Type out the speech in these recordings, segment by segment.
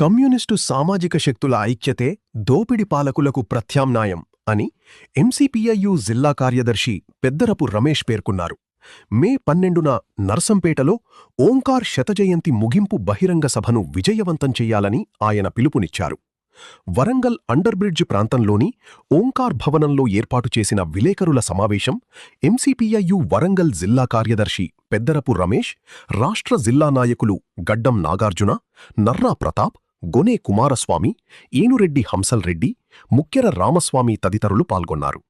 Communist సామాజిక శక్తుల ఐక్యతే దోపిడి పాలకులకు ప్రత్యామ్నాయం అని ఎంసీపీఐయు జిల్లా కార్యదర్శి పెద్దరపు రమేష్ పేర్కొన్నారు. మే 12న నర్సంపేటలో ఓంకార్ శతజయంతి ముగింపు బహిరంగ సభను విజయవంతం చెయ్యాలని ఆయన పిలుపునిచ్చారు. వరంగల్ అండర్బ్రిడ్జ్ ప్రాంతంలోని ఓంకార్ భవనంలో ఏర్పాటు చేసిన విలేకరుల సమావేశం ఎంసీపీఐయు వరంగల్ జిల్లా కార్యదర్శి పెద్దరపు రమేష్, రాష్ట్ర జిల్లా నాయకులు గడ్డం నాగార్జున, నర్రా ప్రతాప్, గొనే కుమారస్వామి, ఏనురెడ్డి హంసల్రెడ్డి, ముక్కెర రామస్వామి తదితరులు పాల్గొన్నారు.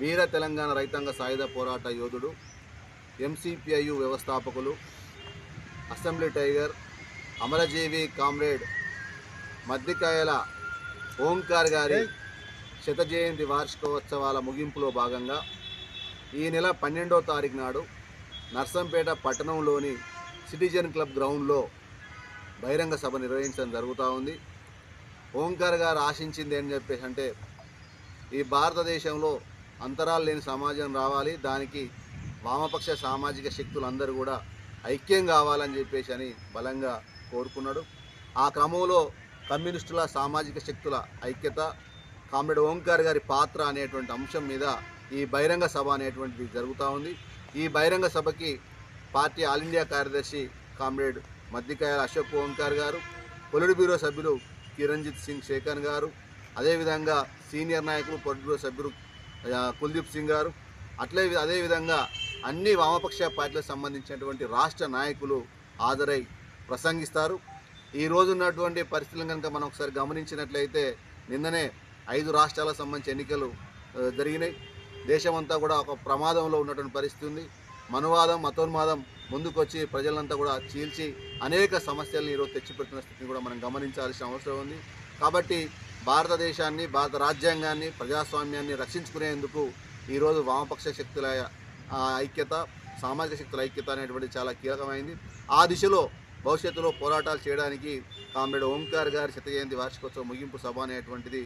వీర తెలంగాణ రైతాంగ సాయుధ పోరాట యోధుడు, ఎంసీపీఐయు వ్యవస్థాపకులు, అసెంబ్లీ టైగర్, అమరజీవి కామ్రేడ్ మద్దికాయల ఓంకార్ గారి శత జయంతి వార్షికోత్సవాల ముగింపులో భాగంగా ఈ నెల 12వ తారీఖు నాడు నర్సంపేట పట్టణంలోని సిటిజన్ క్లబ్ గ్రౌండ్లో బహిరంగ సభ నిర్వహించడం జరుగుతూ ఉంది. ఓంకార్ గారు ఆశించింది అని చెప్పేసి అంటే ఈ భారతదేశంలో అంతరాలు లేని సమాజం రావాలి, దానికి వామపక్ష సామాజిక శక్తులందరూ కూడా ఐక్యం కావాలని చెప్పేసి అని బలంగా కోరుకున్నాడు. ఆ క్రమంలో కమ్యూనిస్టుల సామాజిక శక్తుల ఐక్యత, కామ్రేడ్ ఓంకార్ గారి పాత్ర అనేటువంటి అంశం మీద ఈ బహిరంగ సభ అనేటువంటిది జరుగుతూ ఉంది. ఈ బహిరంగ సభకి పార్టీ ఆల్ ఇండియా కార్యదర్శి కామ్రేడ్ మద్దికాయల అశోక్ ఓంకార్ గారు, పొలిట్ బ్యూరో సభ్యులు కిరణ్జిత్ సింగ్ శేఖర్ గారు, అదేవిధంగా సీనియర్ నాయకులు పొలిట్ బ్యూరో సభ్యులు కుల్దీప్ సింగ్ గారు, అదేవిధంగా అన్ని వామపక్ష పార్టీలకు సంబంధించినటువంటి రాష్ట్ర నాయకులు హాజరై ప్రసంగిస్తారు. ఈ రోజు ఉన్నటువంటి పరిస్థితులను కనుక మనం ఒకసారి గమనించినట్లయితే నిన్ననే 5 రాష్ట్రాలకు సంబంధించి ఎన్నికలు జరిగినాయి. దేశమంతా కూడా ఒక ప్రమాదంలో ఉన్నటువంటి పరిస్థితి ఉంది. మనువాదం, మతోన్మాదం ముందుకొచ్చి ప్రజలంతా కూడా చీల్చి అనేక సమస్యలను ఈరోజు తెచ్చిపెట్టిన స్థితిని కూడా మనం గమనించాల్సిన అవసరం ఉంది. కాబట్టి భారతదేశాన్ని, భారత రాజ్యాంగాన్ని, ప్రజాస్వామ్యాన్ని రక్షించుకునేందుకు ఈరోజు వామపక్ష శక్తుల ఐక్యత, సామాజిక శక్తుల ఐక్యత అనేటువంటి చాలా కీలకమైంది. ఆ దిశలో భవిష్యత్తులో పోరాటాలు చేయడానికి కామ్రేడ్ ఓంకార్ గారి శత జయంతి వార్షికోత్సవ ముగింపు సభ అనేటువంటిది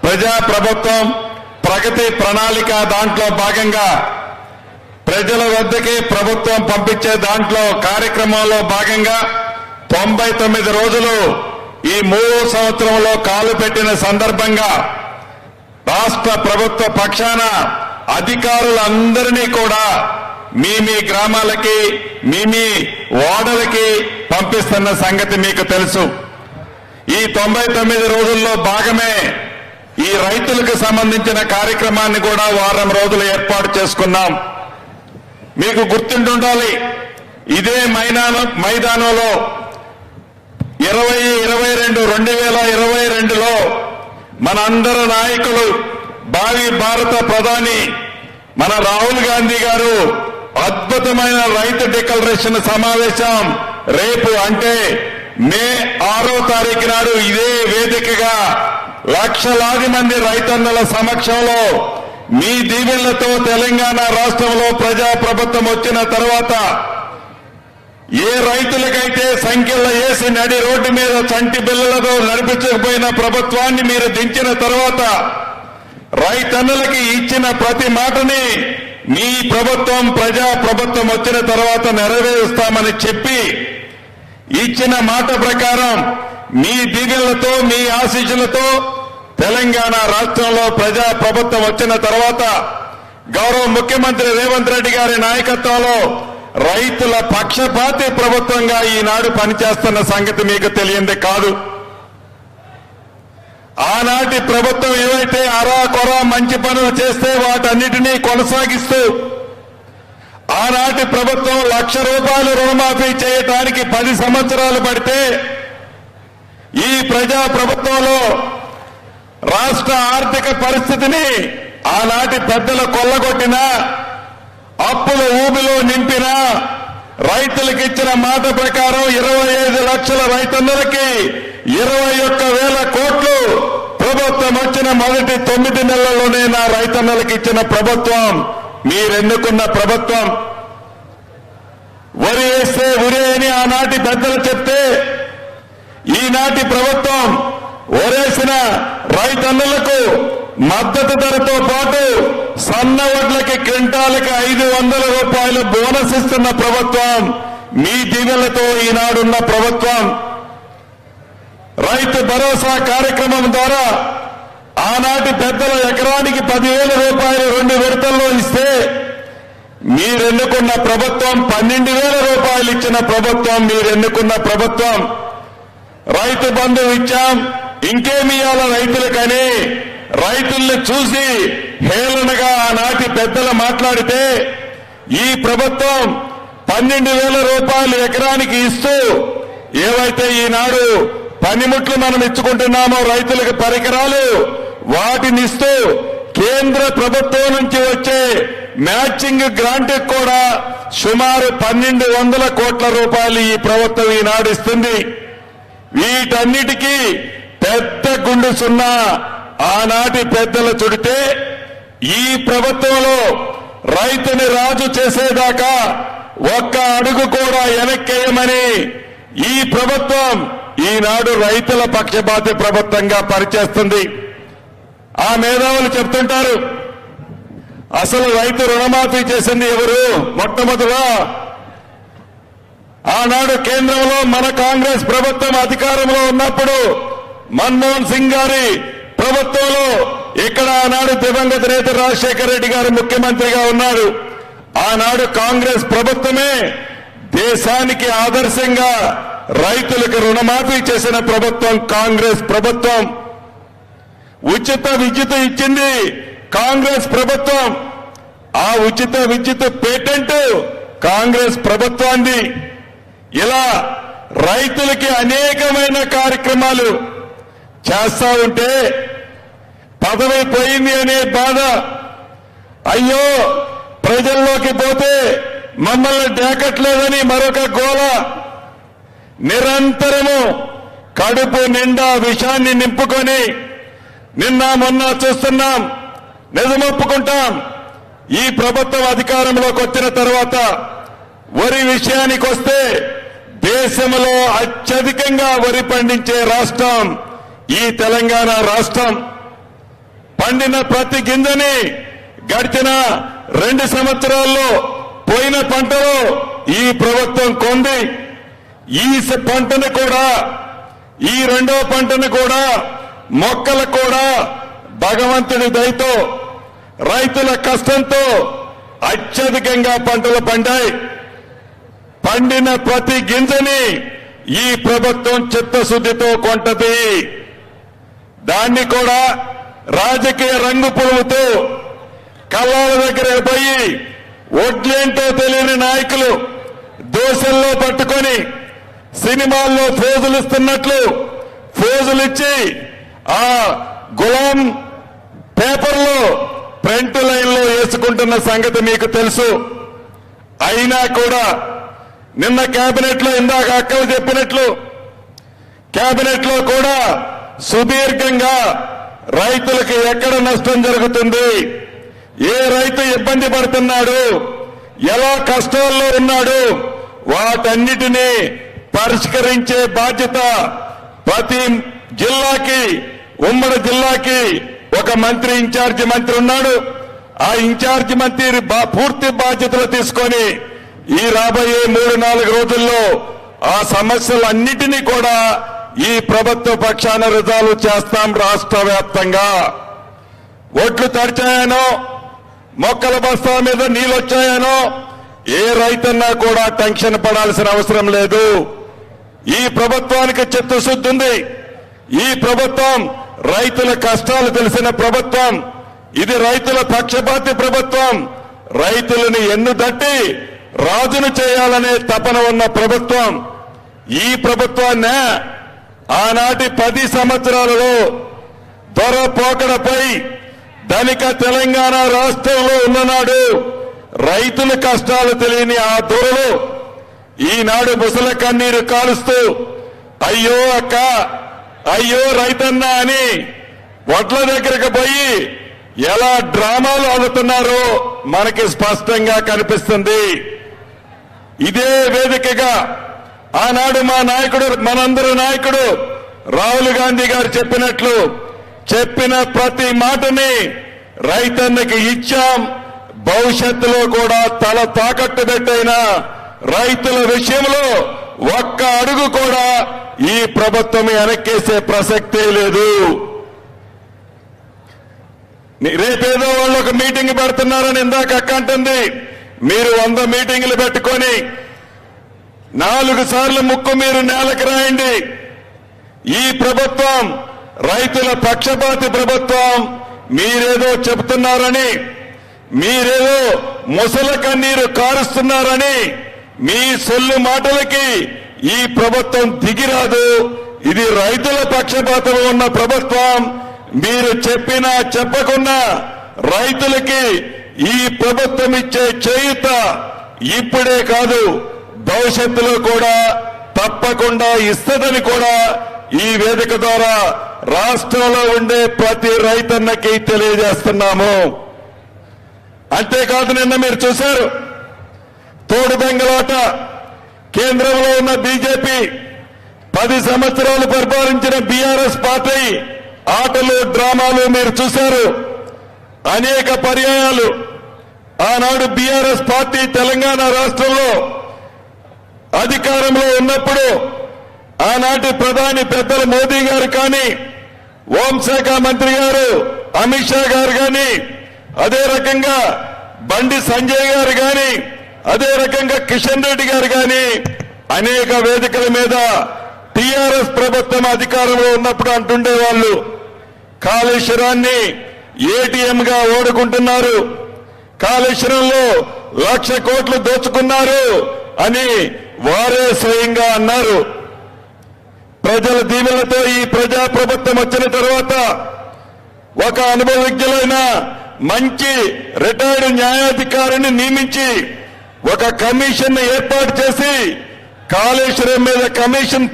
ప్రజా ప్రభుత్వం ప్రగతి ప్రణాళిక దాంట్లో భాగంగా ప్రజల వద్దకి ప్రభుత్వం పంపించే దాంట్లో కార్యక్రమంలో భాగంగా 99 రోజులు ఈ 3వ సంవత్సరంలో కాలు పెట్టిన సందర్భంగా రాష్ట్ర ప్రభుత్వ పక్షాన అధికారులందరినీ కూడా మీ గ్రామాలకి, మీ వార్డులకి పంపిస్తున్న సంగతి మీకు తెలుసు. ఈ 99 రోజుల్లో భాగమే ఈ రైతులకు సంబంధించిన కార్యక్రమాన్ని కూడా వారం రోజులు ఏర్పాటు చేసుకున్నాం. మీకు గుర్తుండాలి, ఇదే మైదానంలో 2022లో మనందరి నాయకులు, భావి భారత ప్రధాని మన రాహుల్ గాంధీ గారు అద్భుతమైన రైతు డిక్లరేషన్ సమావేశం రేపు అంటే మే 6వ తారీఖు నాడు ఇదే వేదికగా లక్షలాది మంది రైతన్నల సమక్షంలో మీ దీవెనలతో తెలంగాణ రాష్ట్రంలో ప్రజాప్రభుత్వం వచ్చిన తర్వాత ఏ రైతులకైతే సంఖ్యలో వేసి నడి రోడ్డు మీద చంటి బిల్లలతో నడిపించకపోయిన ప్రభుత్వాన్ని మీరు దించిన తర్వాత రైతన్నులకి ఇచ్చిన ప్రతి మాటని మీ ప్రభుత్వం, ప్రజాప్రభుత్వం వచ్చిన తర్వాత నెరవేరుస్తామని చెప్పి ఇచ్చిన మాట ప్రకారం మీ దీవెనలతో, మీ ఆశీస్సులతో తెలంగాణ రాష్ట్రంలో ప్రజాప్రభుత్వం వచ్చిన తర్వాత గౌరవ ముఖ్యమంత్రి రేవంత్ రెడ్డి గారి నాయకత్వంలో రైతుల పక్షపాతి ప్రభుత్వంగా ఈనాడు పనిచేస్తున్న సంగతి మీకు తెలియంది కాదు. ఆనాటి ప్రభుత్వం ఏవైతే అరాకొర మంచి పనులు చేస్తే వాటన్నిటినీ కొనసాగిస్తూ ఆనాటి ప్రభుత్వం ₹1,00,000 రుణమాఫీ చేయడానికి 10 సంవత్సరాలు పడితే ఈ ప్రజా ప్రభుత్వంలో రాష్ట్ర ఆర్థిక పరిస్థితిని ఆనాటి పెద్దలు కొల్లగొట్టినా, అప్పుల ఊబిలో నింపినా, రైతులకు ఇచ్చిన మాట ప్రకారం 25 లక్షల రైతన్నలకి 21,000 కోట్లు ప్రభుత్వం వచ్చిన మొదటి 9 నెలల్లోనే నా రైతన్నలకు ఇచ్చిన ప్రభుత్వం మీరెన్నుకున్న ప్రభుత్వం. వరి వేస్తే ఉరి అని ఆనాటి పెద్దలు చెప్తే ఈనాటి ప్రభుత్వం వరేసిన రైతన్నులకు మద్దతు ధరతో పాటు సన్న వడ్లకి క్వింటాలకి 500 రూపాయలు బోనస్ ఇస్తున్న ప్రభుత్వం మీ దీవెనలతో ఈనాడున్న ప్రభుత్వం. రైతు భరోసా కార్యక్రమం ద్వారా ఆనాటి పెద్దల ఎకరానికి 10,000 రూపాయలు 2 విడతల్లో ఇస్తే మీరెన్నుకున్న ప్రభుత్వం 12,000 రూపాయలు ఇచ్చిన ప్రభుత్వం మీరెన్నుకున్న ప్రభుత్వం. రైతు బంధు ఇచ్చాం, ఇంకేమి ఇవ్వాల రైతులకని రైతుల్ని చూసి హేళనగా ఆనాటి పెద్దలు మాట్లాడితే ఈ ప్రభుత్వం 12,000 రూపాయలు ఎకరానికి ఇస్తూ ఏవైతే ఈనాడు పనిముట్లు మనం ఇచ్చుకుంటున్నామో రైతులకు పరికరాలు వాటిని ఇస్తూ కేంద్ర ప్రభుత్వం నుంచి వచ్చే మ్యాచింగ్ గ్రాంట్ కూడా సుమారు 1,200 కోట్ల రూపాయలు ఈ ప్రభుత్వం ఈనాడు ఇస్తుంది. వీటన్నిటికీ పెద్ద గుండు సున్నా ఆనాటి పెద్దలు చుడితే ఈ ప్రభుత్వంలో రైతుని రాజు చేసేదాకా ఒక్క అడుగు కూడా వెనక్కేయమని ఈ ప్రభుత్వం ఈనాడు రైతుల పక్షపాతి ప్రభుత్వంగా పనిచేస్తుంది. ఆ మేధావులు చెప్తుంటారు, అసలు రైతు రుణమాఫీ చేసింది ఎవరు? మొట్టమొదటిగా ఆనాడు కేంద్రంలో మన కాంగ్రెస్ ప్రభుత్వం అధికారంలో ఉన్నప్పుడు మన్మోహన్ సింగ్ గారి ప్రభుత్వంలో ఇక్కడ ఆనాడు దివంగత నేత రాజశేఖర రెడ్డి గారు ముఖ్యమంత్రిగా ఉన్నారు. ఆనాడు కాంగ్రెస్ ప్రభుత్వమే దేశానికి ఆదర్శంగా రైతులకు రుణమాఫీ చేసిన ప్రభుత్వం కాంగ్రెస్ ప్రభుత్వం. ఉచిత విద్యుత్ ఇచ్చింది కాంగ్రెస్ ప్రభుత్వం. ఆ ఉచిత విద్యుత్ పేటెంట్ కాంగ్రెస్ ప్రభుత్వాన్ని. ఇలా రైతులకి అనేకమైన కార్యక్రమాలు చేస్తా ఉంటే పదవి పోయింది అనే బాధ, అయ్యో ప్రజల్లోకి పోతే మమ్మల్ని డేకట్లేదని మరొక గోల, నిరంతరము కడుపు నిండా విషాన్ని నింపుకొని నిన్న మొన్న చూస్తున్నాం. నిజమొప్పుకుంటాం, ఈ ప్రభుత్వం అధికారంలోకి వచ్చిన తర్వాత వరి విషయానికి వస్తే దేశంలో అత్యధికంగా వరి పండించే రాష్ట్రం ఈ తెలంగాణ రాష్ట్రం. పండిన ప్రతి గింజని గడిచిన 2 సంవత్సరాల్లో పోయిన పంటలో ఈ ప్రభుత్వం కొంది. ఈ పంటను కూడా, ఈ 2వ పంటను కూడా, మొక్కలు కూడా భగవంతుడి దయతో రైతుల కష్టంతో అత్యధికంగా పంటలు పండాయి. పండిన ప్రతి గింజని ఈ ప్రభుత్వం చిత్తశుద్ధితో కొంటది. దాన్ని కూడా రాజకీయ రంగు పులుముతూ కళ్ళాల దగ్గర పోయి ఒడ్లేంటో తెలియని నాయకులు దోశల్లో పట్టుకొని సినిమాల్లో ఫోజులు ఇస్తున్నట్లు ఫోజులు ఇచ్చి ఆ గులాం పేపర్లో ఫ్రంట్ లైన్లో వేసుకుంటున్న సంగతి మీకు తెలుసు. అయినా కూడా నిన్న కేబినెట్ లో ఇందాక అక్కలు చెప్పినట్లు కేబినెట్ లో కూడా సుదీర్ఘంగా రైతులకు ఎక్కడ నష్టం జరుగుతుంది, ఏ రైతు ఇబ్బంది పడుతున్నాడు, ఎలా కష్టాల్లో ఉన్నాడు, వాటన్నిటినీ పరిష్కరించే బాధ్యత ప్రతి జిల్లాకి, ఉమ్మడి జిల్లాకి ఒక మంత్రి, ఇన్ఛార్జి మంత్రి ఉన్నాడు. ఆ ఇన్ఛార్జి మంత్రి పూర్తి బాధ్యతలు తీసుకొని ఈ రాబోయే 3-4 రోజుల్లో ఆ సమస్యలన్నిటినీ కూడా ఈ ప్రభుత్వ పక్షాన రిజాల్వ్ చేస్తాం. రాష్ట్ర వ్యాప్తంగా ఒట్లు తడిచాయనో, మొక్కల బస్తా మీద నీళ్ళొచ్చాయనో ఏ రైతన్నా కూడా టెన్షన్ పడాల్సిన అవసరం లేదు. ఈ ప్రభుత్వానికి చిత్తశుద్ధి ఉంది. ఈ ప్రభుత్వం రైతుల కష్టాలు తెలిసిన ప్రభుత్వం. ఇది రైతుల పక్షపాతి ప్రభుత్వం. రైతులను ఎన్నుదట్టి రాజును చేయాలనే తపన ఉన్న ప్రభుత్వం. ఈ ప్రభుత్వాన్ని ఆనాటి 10 సంవత్సరాలలో దొరపోకడపై ధనిక తెలంగాణ రాష్ట్రంలో ఉన్ననాడు రైతుల కష్టాలు తెలియని ఆ దొరలు ఈనాడు ముసల కన్నీరు కాలుస్తూ అయ్యో అక్క, అయ్యో రైతన్న అని వడ్ల దగ్గరకు పోయి ఎలా డ్రామాలు ఆడుతున్నారో మనకి స్పష్టంగా కనిపిస్తుంది. ఇదే వేదికగా ఆనాడు మా నాయకుడు, మనందరి నాయకుడు రాహుల్ గాంధీ గారు చెప్పినట్లు చెప్పిన ప్రతి మాటని రైతన్నకి ఇచ్చాం. భవిష్యత్తులో కూడా తల తాకట్టు పెట్టైనా రైతుల విషయంలో ఒక్క అడుగు కూడా ఈ ప్రభుత్వం వెనక్కేసే ప్రసక్తే లేదు. రేపేదో వాళ్ళు ఒక మీటింగ్ పెడుతున్నారని ఇందాక అక్క అంటుంది. మీరు 100 మీటింగులు పెట్టుకొని 4 సార్లు ముక్కు మీరు నేలకు రాయండి. ఈ ప్రభుత్వం రైతుల పక్షపాతి ప్రభుత్వం. మీరేదో చెబుతున్నారని, మీరేదో ముసల కన్నీరు కారుస్తున్నారని మీ సొల్లు మాటలకి ఈ ప్రభుత్వం దిగిరాదు. ఇది రైతుల పక్షపాతం ఉన్న ప్రభుత్వం. మీరు చెప్పినా చెప్పకున్నా రైతులకి ఈ ప్రభుత్వం ఇచ్చే చేయూత ఇప్పుడే కాదు భవిష్యత్తులో కూడా తప్పకుండా ఇస్తదని కూడా ఈ వేదిక ద్వారా రాష్ట్రంలో ఉండే ప్రతి రైతన్నకి తెలియజేస్తున్నాము. అంతేకాదు నిన్న మీరు చూశారు తోడు బెంగళాట. కేంద్రంలో ఉన్న బీజేపీ 10 సంవత్సరాలు పరిపాలించిన బీఆర్ఎస్ పార్టీ ఆటలు డ్రామాలు మీరు చూశారు. అనేక పర్యాయాలు ఆనాడు బీఆర్ఎస్ పార్టీ తెలంగాణ రాష్ట్రంలో అధికారంలో ఉన్నప్పుడు ఆనాటి ప్రధాని పెద్దలు మోదీ గారు కానీ, హోంశాఖ మంత్రి గారు అమిత్ షా గారు కానీ, అదే రకంగా బండి సంజయ్ గారు కానీ, అదే రకంగా కిషన్ రెడ్డి గారు కానీ అనేక వేదికల మీద టీఆర్ఎస్ ప్రభుత్వం అధికారంలో ఉన్నప్పుడు అంటుండేవాళ్ళు కాళేశ్వరాన్ని ఏటీఎం గా ఓడుకుంటున్నారు, కాళేశ్వరంలో 1,00,000 కోట్లు దోచుకున్నారు అని వారే స్వయంగా అన్నారు. ప్రజల దీవెనలతో ఈ ప్రజా ప్రభుత్వం వచ్చిన తర్వాత ఒక అనుభవజ్ఞులైన మంచి రిటైర్డ్ న్యాయాధికారిని నియమించి ఒక కమిషన్ ఏర్పాటు చేసి కాళేశ్వరం మీద కమిషన్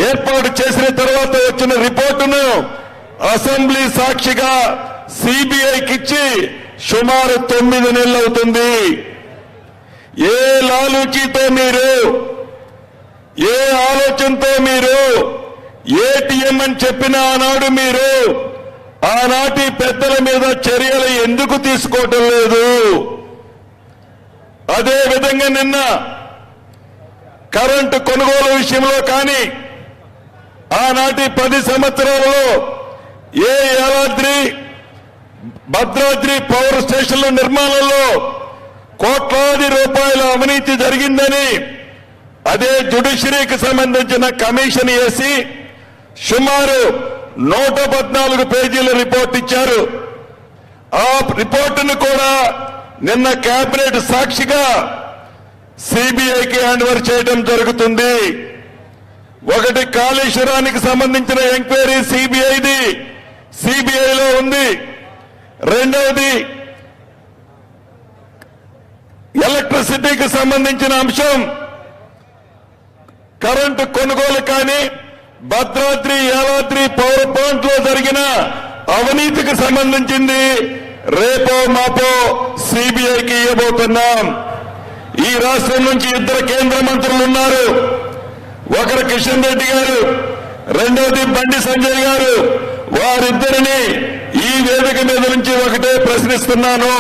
ఏర్పాటు చేసిన తర్వాత వచ్చిన రిపోర్టును అసెంబ్లీ సాక్షిగా సిబిఐకి ఇచ్చి సుమారు 9 నెలలు అవుతుంది. ఏ లాలూచీతో మీరు, ఏ ఆలోచనతో మీరు ఏటీఎం అని చెప్పిన ఆనాడు మీరు ఆనాటి పెద్దల మీద చర్యలు ఎందుకు తీసుకోవటం లేదు? అదే విధంగా నిన్న కరెంటు కొనుగోలు విషయంలో కానీ ఆనాటి 10 సంవత్సరాలలో ఏ యాదాద్రి భద్రాద్రి పవర్ స్టేషన్ల నిర్మాణంలో కోట్లాది రూపాయల అవినీతి జరిగిందని అదే జ్యుడిషియరీకి సంబంధించిన కమిషన్ వేసి సుమారు 114 పేజీల రిపోర్ట్ ఇచ్చారు. ఆ రిపోర్టును కూడా నిన్న కేబినెట్ సాక్షిగా సిబిఐకి హ్యాండ్ ఓవర్ చేయడం జరుగుతుంది. ఒకటి కాళేశ్వరానికి సంబంధించిన ఎంక్వైరీ సిబిఐలో ఉంది. రెండవది ఎలక్ట్రిసిటీకి సంబంధించిన అంశం, కరెంటు కొనుగోలు కానీ భద్రాద్రి యాదాద్రి పవర్ ప్లాంట్ లో జరిగిన అవినీతికి సంబంధించింది రేపో మాపో సిబిఐకి ఇవ్వబోతున్నాం. ఈ రాష్ట్రం నుంచి 2 కేంద్ర మంత్రులు ఉన్నారు. ఒకరు కిషన్ రెడ్డి గారు, రెండవది బండి సంజయ్ గారు. వారిద్దరిని ఈ వేదిక మీద నుంచి ఒకటే ప్రశ్నిస్తున్నాను.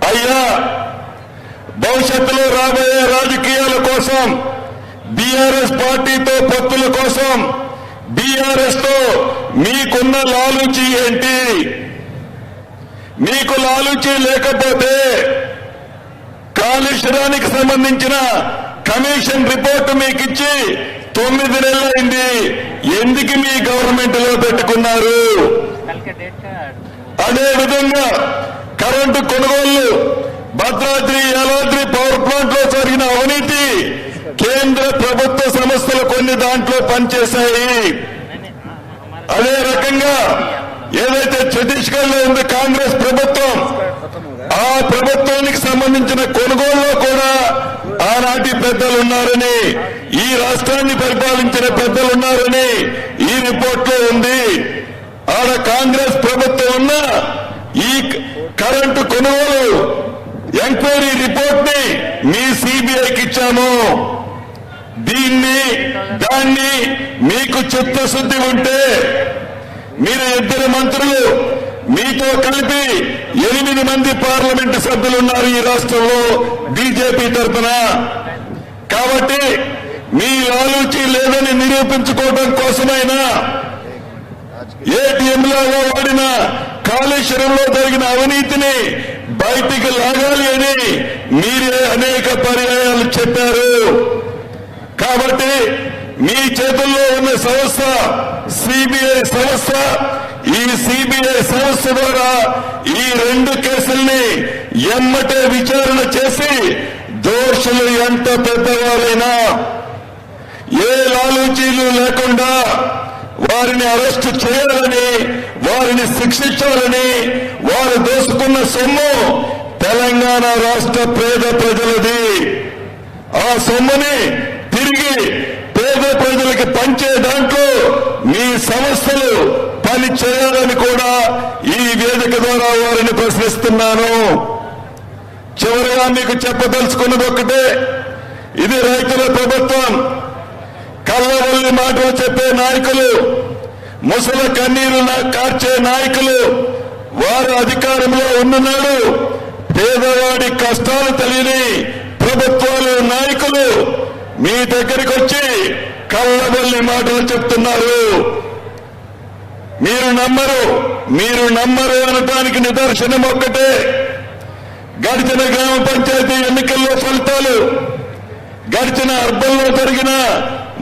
అయ్యా, భవిష్యత్తులో రాబోయే రాజకీయాల కోసం బీఆర్ఎస్ పార్టీతో పొత్తుల కోసం బీఆర్ఎస్ తో మీకున్న లాలూచి ఏంటి? మీకు లాలూచి లేకపోతే కాళేశ్వరానికి సంబంధించిన కమిషన్ రిపోర్టు మీకు ఇచ్చి 9 నెలలైంది. ఎందుకు మీ గవర్నమెంట్ లో పెట్టుకున్నారు? అదేవిధంగా కరెంటు కొనుగోళ్లు భద్రాద్రి యాదాద్రి పవర్ ప్లాంట్ లో జరిగిన అవినీతి కేంద్ర ప్రభుత్వ సంస్థలు కొన్ని దాంట్లో పనిచేశాయి. అదే రకంగా ఏదైతే ఛత్తీస్గఢ్ లో ఉంది కాంగ్రెస్ ప్రభుత్వం, ఆ ప్రభుత్వానికి సంబంధించిన కొనుగోలులో కూడా ఆనాటి పెద్దలున్నారని, ఈ రాష్ట్రాన్ని పరిపాలించిన పెద్దలున్నారని ఈ రిపోర్ట్ లో ఉంది. ఆడ కాంగ్రెస్ ప్రభుత్వం ఉన్న ఈ కరెంటు కొనుగోలు ఎంక్వైరీ రిపోర్ట్ ని మీ సిబిఐకి ఇచ్చాము. దాన్ని మీకు చిత్తశుద్ధి ఉంటే మీరు 2 మంత్రులు మీతో కలిపి 8 మంది పార్లమెంటు సభ్యులు ఉన్నారు ఈ రాష్ట్రంలో బీజేపీ తరఫున. కాబట్టి మీ ఆలోచన లేదని నిరూపించుకోవడం కోసమైనా ఏటీఎంలో వాడిన కాళేశ్వరంలో జరిగిన అవినీతిని బయటికి లాగాలి అని మీరే అనేక పర్యాయాలు చెప్పారు. కాబట్టి మీ చేతుల్లో ఉన్న సంస్థ సిబిఐ సంస్థ, ఈ సిబిఐ సంస్థ ద్వారా ఈ 2 కేసుల్ని ఎమ్మటే విచారణ చేసి దోషులు ఎంత పెద్దవారైనా ఏ లాలూచీలు లేకుండా వారిని అరెస్టు చేయాలని, వారిని శిక్షించాలని, వారు దోసుకున్న సొమ్ము తెలంగాణ రాష్ట్ర పేద ప్రజలది. ఆ సొమ్ముని తిరిగి పేద ప్రజలకు పంచే దాంట్లో మీ సంస్థలు పని చేయాలని కూడా ఈ వేదిక ద్వారా వారిని ప్రశ్నిస్తున్నాను. చివరిగా మీకు చెప్పదలుచుకున్నది ఒక్కటే, ఇది రైతుల ప్రభుత్వం. కళ్ళవల్లి మాటలు చెప్పే నాయకులు, ముసల కన్నీరు కార్చే నాయకులు వారు అధికారంలో ఉన్ననాడు పేదవాడి కష్టాలు తెలియని ప్రభుత్వాలు నాయకులు మీ దగ్గరికి వచ్చి కళ్ళవల్లి మాటలు చెప్తున్నారు. మీరు నమ్మరు అనడానికి నిదర్శనం ఒక్కటే, గడిచిన గ్రామ పంచాయతీ ఎన్నికల్లో ఫలితాలు, గడిచిన అర్బన్లో జరిగిన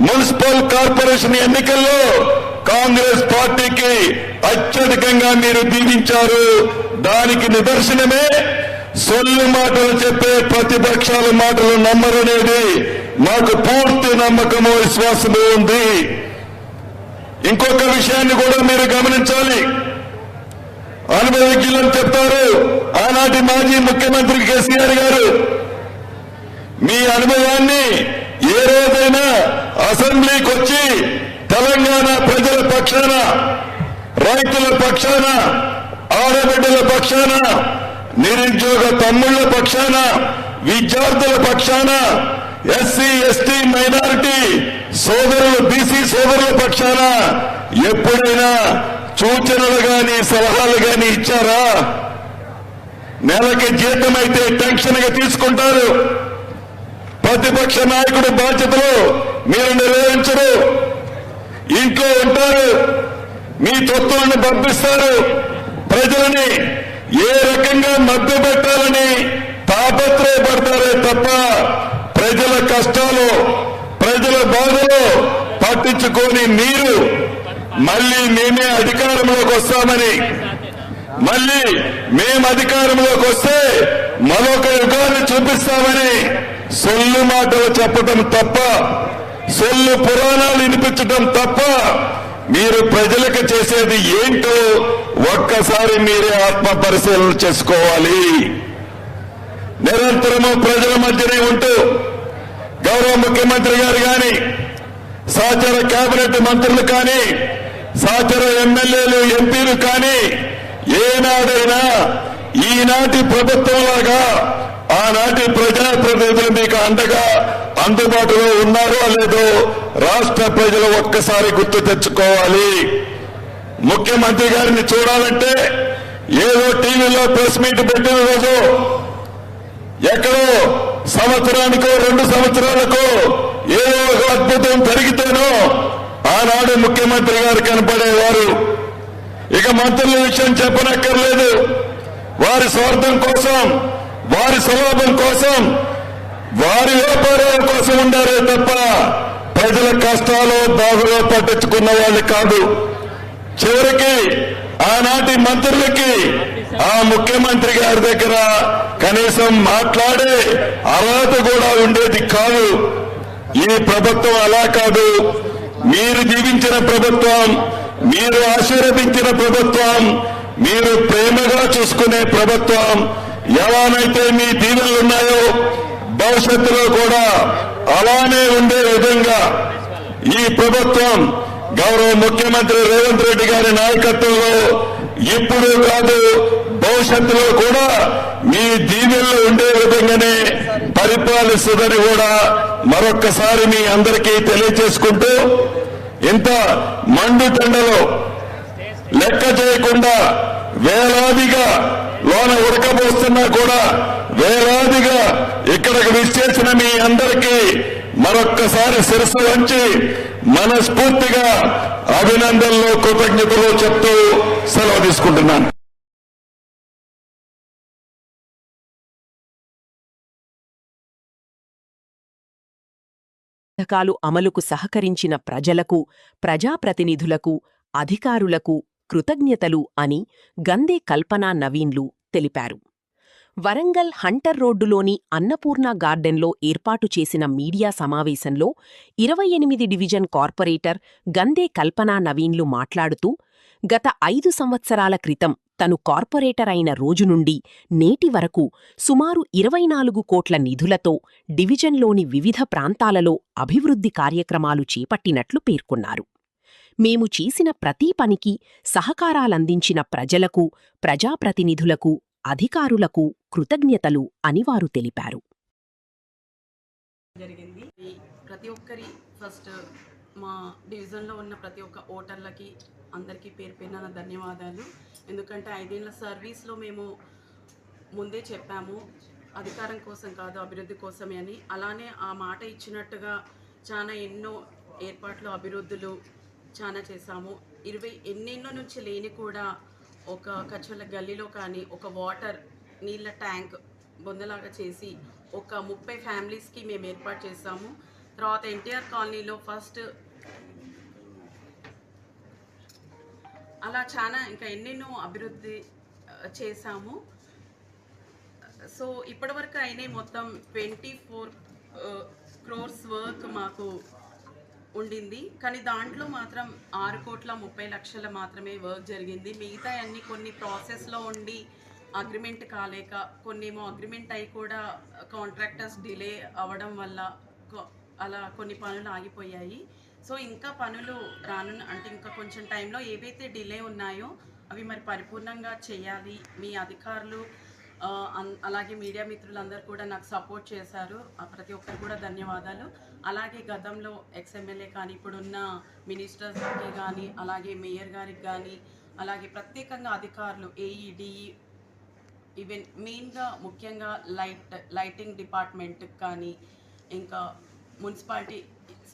మున్సిపల్ కార్పొరేషన్ ఎన్నికల్లో కాంగ్రెస్ పార్టీకి అత్యధికంగా మీరు దీవించారు. దానికి నిదర్శనమే సొల్లు మాటలు చెప్పే ప్రతిపక్షాల మాటలు నమ్మరనేది మాకు పూర్తి నమ్మకము, విశ్వాసము ఉంది. ఇంకొక విషయాన్ని కూడా మీరు గమనించాలి. అనుభవజ్ఞులను చెప్తారు ఆనాటి మాజీ ముఖ్యమంత్రి కేసీఆర్ గారు. మీ అనుభవాన్ని ఏ రోజైనా అసెంబ్లీకి వచ్చి తెలంగాణ ప్రజల పక్షాన, రైతుల పక్షాన, ఆడబిడ్డల పక్షాన, నిరుద్యోగ తమ్ముళ్ల పక్షాన, విద్యార్థుల పక్షాన, ఎస్సీ ఎస్టీ మైనారిటీ సోదరులు, బీసీ సోదరుల పక్షాన ఎప్పుడైనా సూచనలు గాని సలహాలు గాని ఇచ్చారా? నెలకి జీతం అయితే టెన్షన్ గా తీసుకుంటారు. ప్రతిపక్ష నాయకుడు బాధ్యతలు మీరు నిర్వహించరు, ఇంట్లో ఉంటారు, మీ తత్వాన్ని పంపిస్తారు. ప్రజలని ఏ రకంగా మభ్యపెట్టాలని తాపత్రయపడతారే తప్ప ప్రజల కష్టాలు, ప్రజల బాధలు పట్టించుకొని మీరు మళ్ళీ మేమే అధికారంలోకి వస్తామని, మళ్ళీ మేము అధికారంలోకి వస్తే మరొక యుగాన్ని చూపిస్తామని సొల్లు మాటలు చెప్పడం తప్ప, సొల్లు పురాణాలు వినిపించడం తప్ప మీరు ప్రజలకు చేసేది ఏంటో ఒక్కసారి మీరే ఆత్మ పరిశీలన చేసుకోవాలి. నిరంతరము ప్రజల మధ్యనే ఉంటూ గౌరవ ముఖ్యమంత్రి గారు కానీ, సహచర కేబినెట్ మంత్రులు కానీ, సహచర ఎమ్మెల్యేలు, ఎంపీలు కానీ ఏనాడైనా ఈనాటి ప్రభుత్వంలాగా ఆనాటి ప్రజాప్రతినిధులు మీకు అండగా అందుబాటులో ఉన్నారో లేదో రాష్ట్ర ప్రజలు ఒక్కసారి గుర్తు తెచ్చుకోవాలి. ముఖ్యమంత్రి గారిని చూడాలంటే ఏదో టీవీలో ప్రెస్ మీట్ పెట్టిన రోజు ఎక్కడో సంవత్సరానికో 2 సంవత్సరాలకో ఏదో ఒక అద్భుతం జరిగితేనో ఆనాడు ముఖ్యమంత్రి గారు కనపడేవారు. ఇక మంత్రుల విషయం చెప్పనక్కర్లేదు. వారి స్వార్థం కోసం, వారి స్వలాభం కోసం, వారి వ్యాపారాల కోసం ఉండారే తప్ప ప్రజల కష్టాలు బాధలో పట్టించుకున్న వాళ్ళు కాదు. చివరికి ఆనాటి మంత్రులకి ఆ ముఖ్యమంత్రి గారి దగ్గర కనీసం మాట్లాడే అర్హత కూడా ఉండేది కాదు. ఈ ప్రభుత్వం అలా కాదు. మీరు జీవించిన ప్రభుత్వం, మీరు ఆశీర్వదించిన ప్రభుత్వం, మీరు ప్రేమగా చూసుకునే ప్రభుత్వం. ఎలానైతే మీ దీవెనలు ఉన్నాయో భవిష్యత్తులో కూడా అలానే ఉండే విధంగా ఈ ప్రభుత్వం గౌరవ ముఖ్యమంత్రి రేవంత్ రెడ్డి గారి నాయకత్వంలో ఇప్పుడు కాదు భవిష్యత్తులో కూడా మీ దీవెనలు ఉండే విధంగానే పరిపాలిస్తుందని కూడా మరొక్కసారి మీ అందరికీ తెలియజేసుకుంటూ, ఇంత మండుటెండలో లెక్క చేయకుండా వేలాదిగా లోన ఉడకబోస్తున్నా కూడా వేలాదిగా ఇక్కడికి విచ్చేసిన మీ అందరికీ మరొక్కసారి శిరస్సు వంచి మనస్ఫూర్తిగా అభినందనలు, కృతజ్ఞతలు చెప్తూ సెలవు తీసుకుంటున్నాను. పథకాలు అమలుకు సహకరించిన ప్రజలకు, ప్రజాప్రతినిధులకు, అధికారులకు కృతజ్ఞతలు అని గందే కల్పనా నవీన్లు తెలిపారు. వరంగల్ హంటర్ రోడ్డులోని అన్నపూర్ణ గార్డెన్లో ఏర్పాటు చేసిన మీడియా సమావేశంలో 28 డివిజన్ కార్పొరేటర్ గందే కల్పనా నవీన్లు మాట్లాడుతూ, గత 5 సంవత్సరాల క్రితం తను కార్పొరేటర్ అయిన రోజు నుండి నేటి వరకు సుమారు 24 కోట్ల నిధులతో డివిజన్లోని వివిధ ప్రాంతాలలో అభివృద్ధి కార్యక్రమాలు చేపట్టినట్లు పేర్కొన్నారు. మేము చేసిన ప్రతి పనికి సహకారాలందించిన ప్రజలకు, ప్రజాప్రతినిధులకు, అధికారులకు కృతజ్ఞతలు అని వారు తెలిపారు. జరిగింది. ప్రతి ఒక్కరి ఫస్ట్ మా డివిజన్లో ఉన్న ప్రతి ఒక్క ఓటర్లకి అందరికీ పేరు పేరున ధన్యవాదాలు. ఎందుకంటే 5 ఏళ్ల సర్వీస్లో మేము ముందే చెప్పాము, అధికారం కోసం కాదు అభివృద్ధి కోసమే అని. అలానే ఆ మాట ఇచ్చినట్టుగా చాలా ఎన్నో ఏర్పాట్లు, అభివృద్ధులు చాలా చేశాము. 20 ఎన్నెన్నో నుంచి లేని కూడా ఒక కచ్చల గల్లీలో కానీ ఒక వాటర్ నీళ్ళ ట్యాంక్ బొందలాగా చేసి ఒక 30 ఫ్యామిలీస్కి మేము ఏర్పాటు చేసాము. తర్వాత ఎన్టీఆర్ కాలనీలో ఫస్ట్ అలా చాలా ఇంకా ఎన్నెన్నో అభివృద్ధి చేశాము. సో ఇప్పటివరకు అయినాయి మొత్తం 24 crores వర్క్ మాకు ఉండింది. కానీ దాంట్లో మాత్రం 6,30,00,000 మాత్రమే వర్క్ జరిగింది. మిగతా అన్ని కొన్ని ప్రాసెస్లో ఉండి అగ్రిమెంట్ కాలేక, కొన్నేమో అగ్రిమెంట్ అయి కూడా కాంట్రాక్టర్స్ డిలే అవ్వడం వల్ల అలా కొన్ని పనులు ఆగిపోయాయి. సో ఇంకా పనులు అంటే ఇంకా కొంచెం టైంలో ఏవైతే డిలే ఉన్నాయో అవి మరి పరిపూర్ణంగా చేయాలి. మీ అధికారులు అలాగే మీడియా మిత్రులందరూ కూడా నాకు సపోర్ట్ చేశారు. ప్రతి ఒక్కరు కూడా ధన్యవాదాలు. అలాగే గతంలో ఎక్స్ఎమ్మెల్యే కానీ, ఇప్పుడున్న మినిస్టర్స్కి కానీ, అలాగే మేయర్ గారికి కానీ, అలాగే ప్రత్యేకంగా అధికారులు ఏఈడిఈ, ఈవెన్ మెయిన్గా ముఖ్యంగా లైటింగ్ డిపార్ట్మెంట్కి కానీ, ఇంకా మున్సిపాలిటీ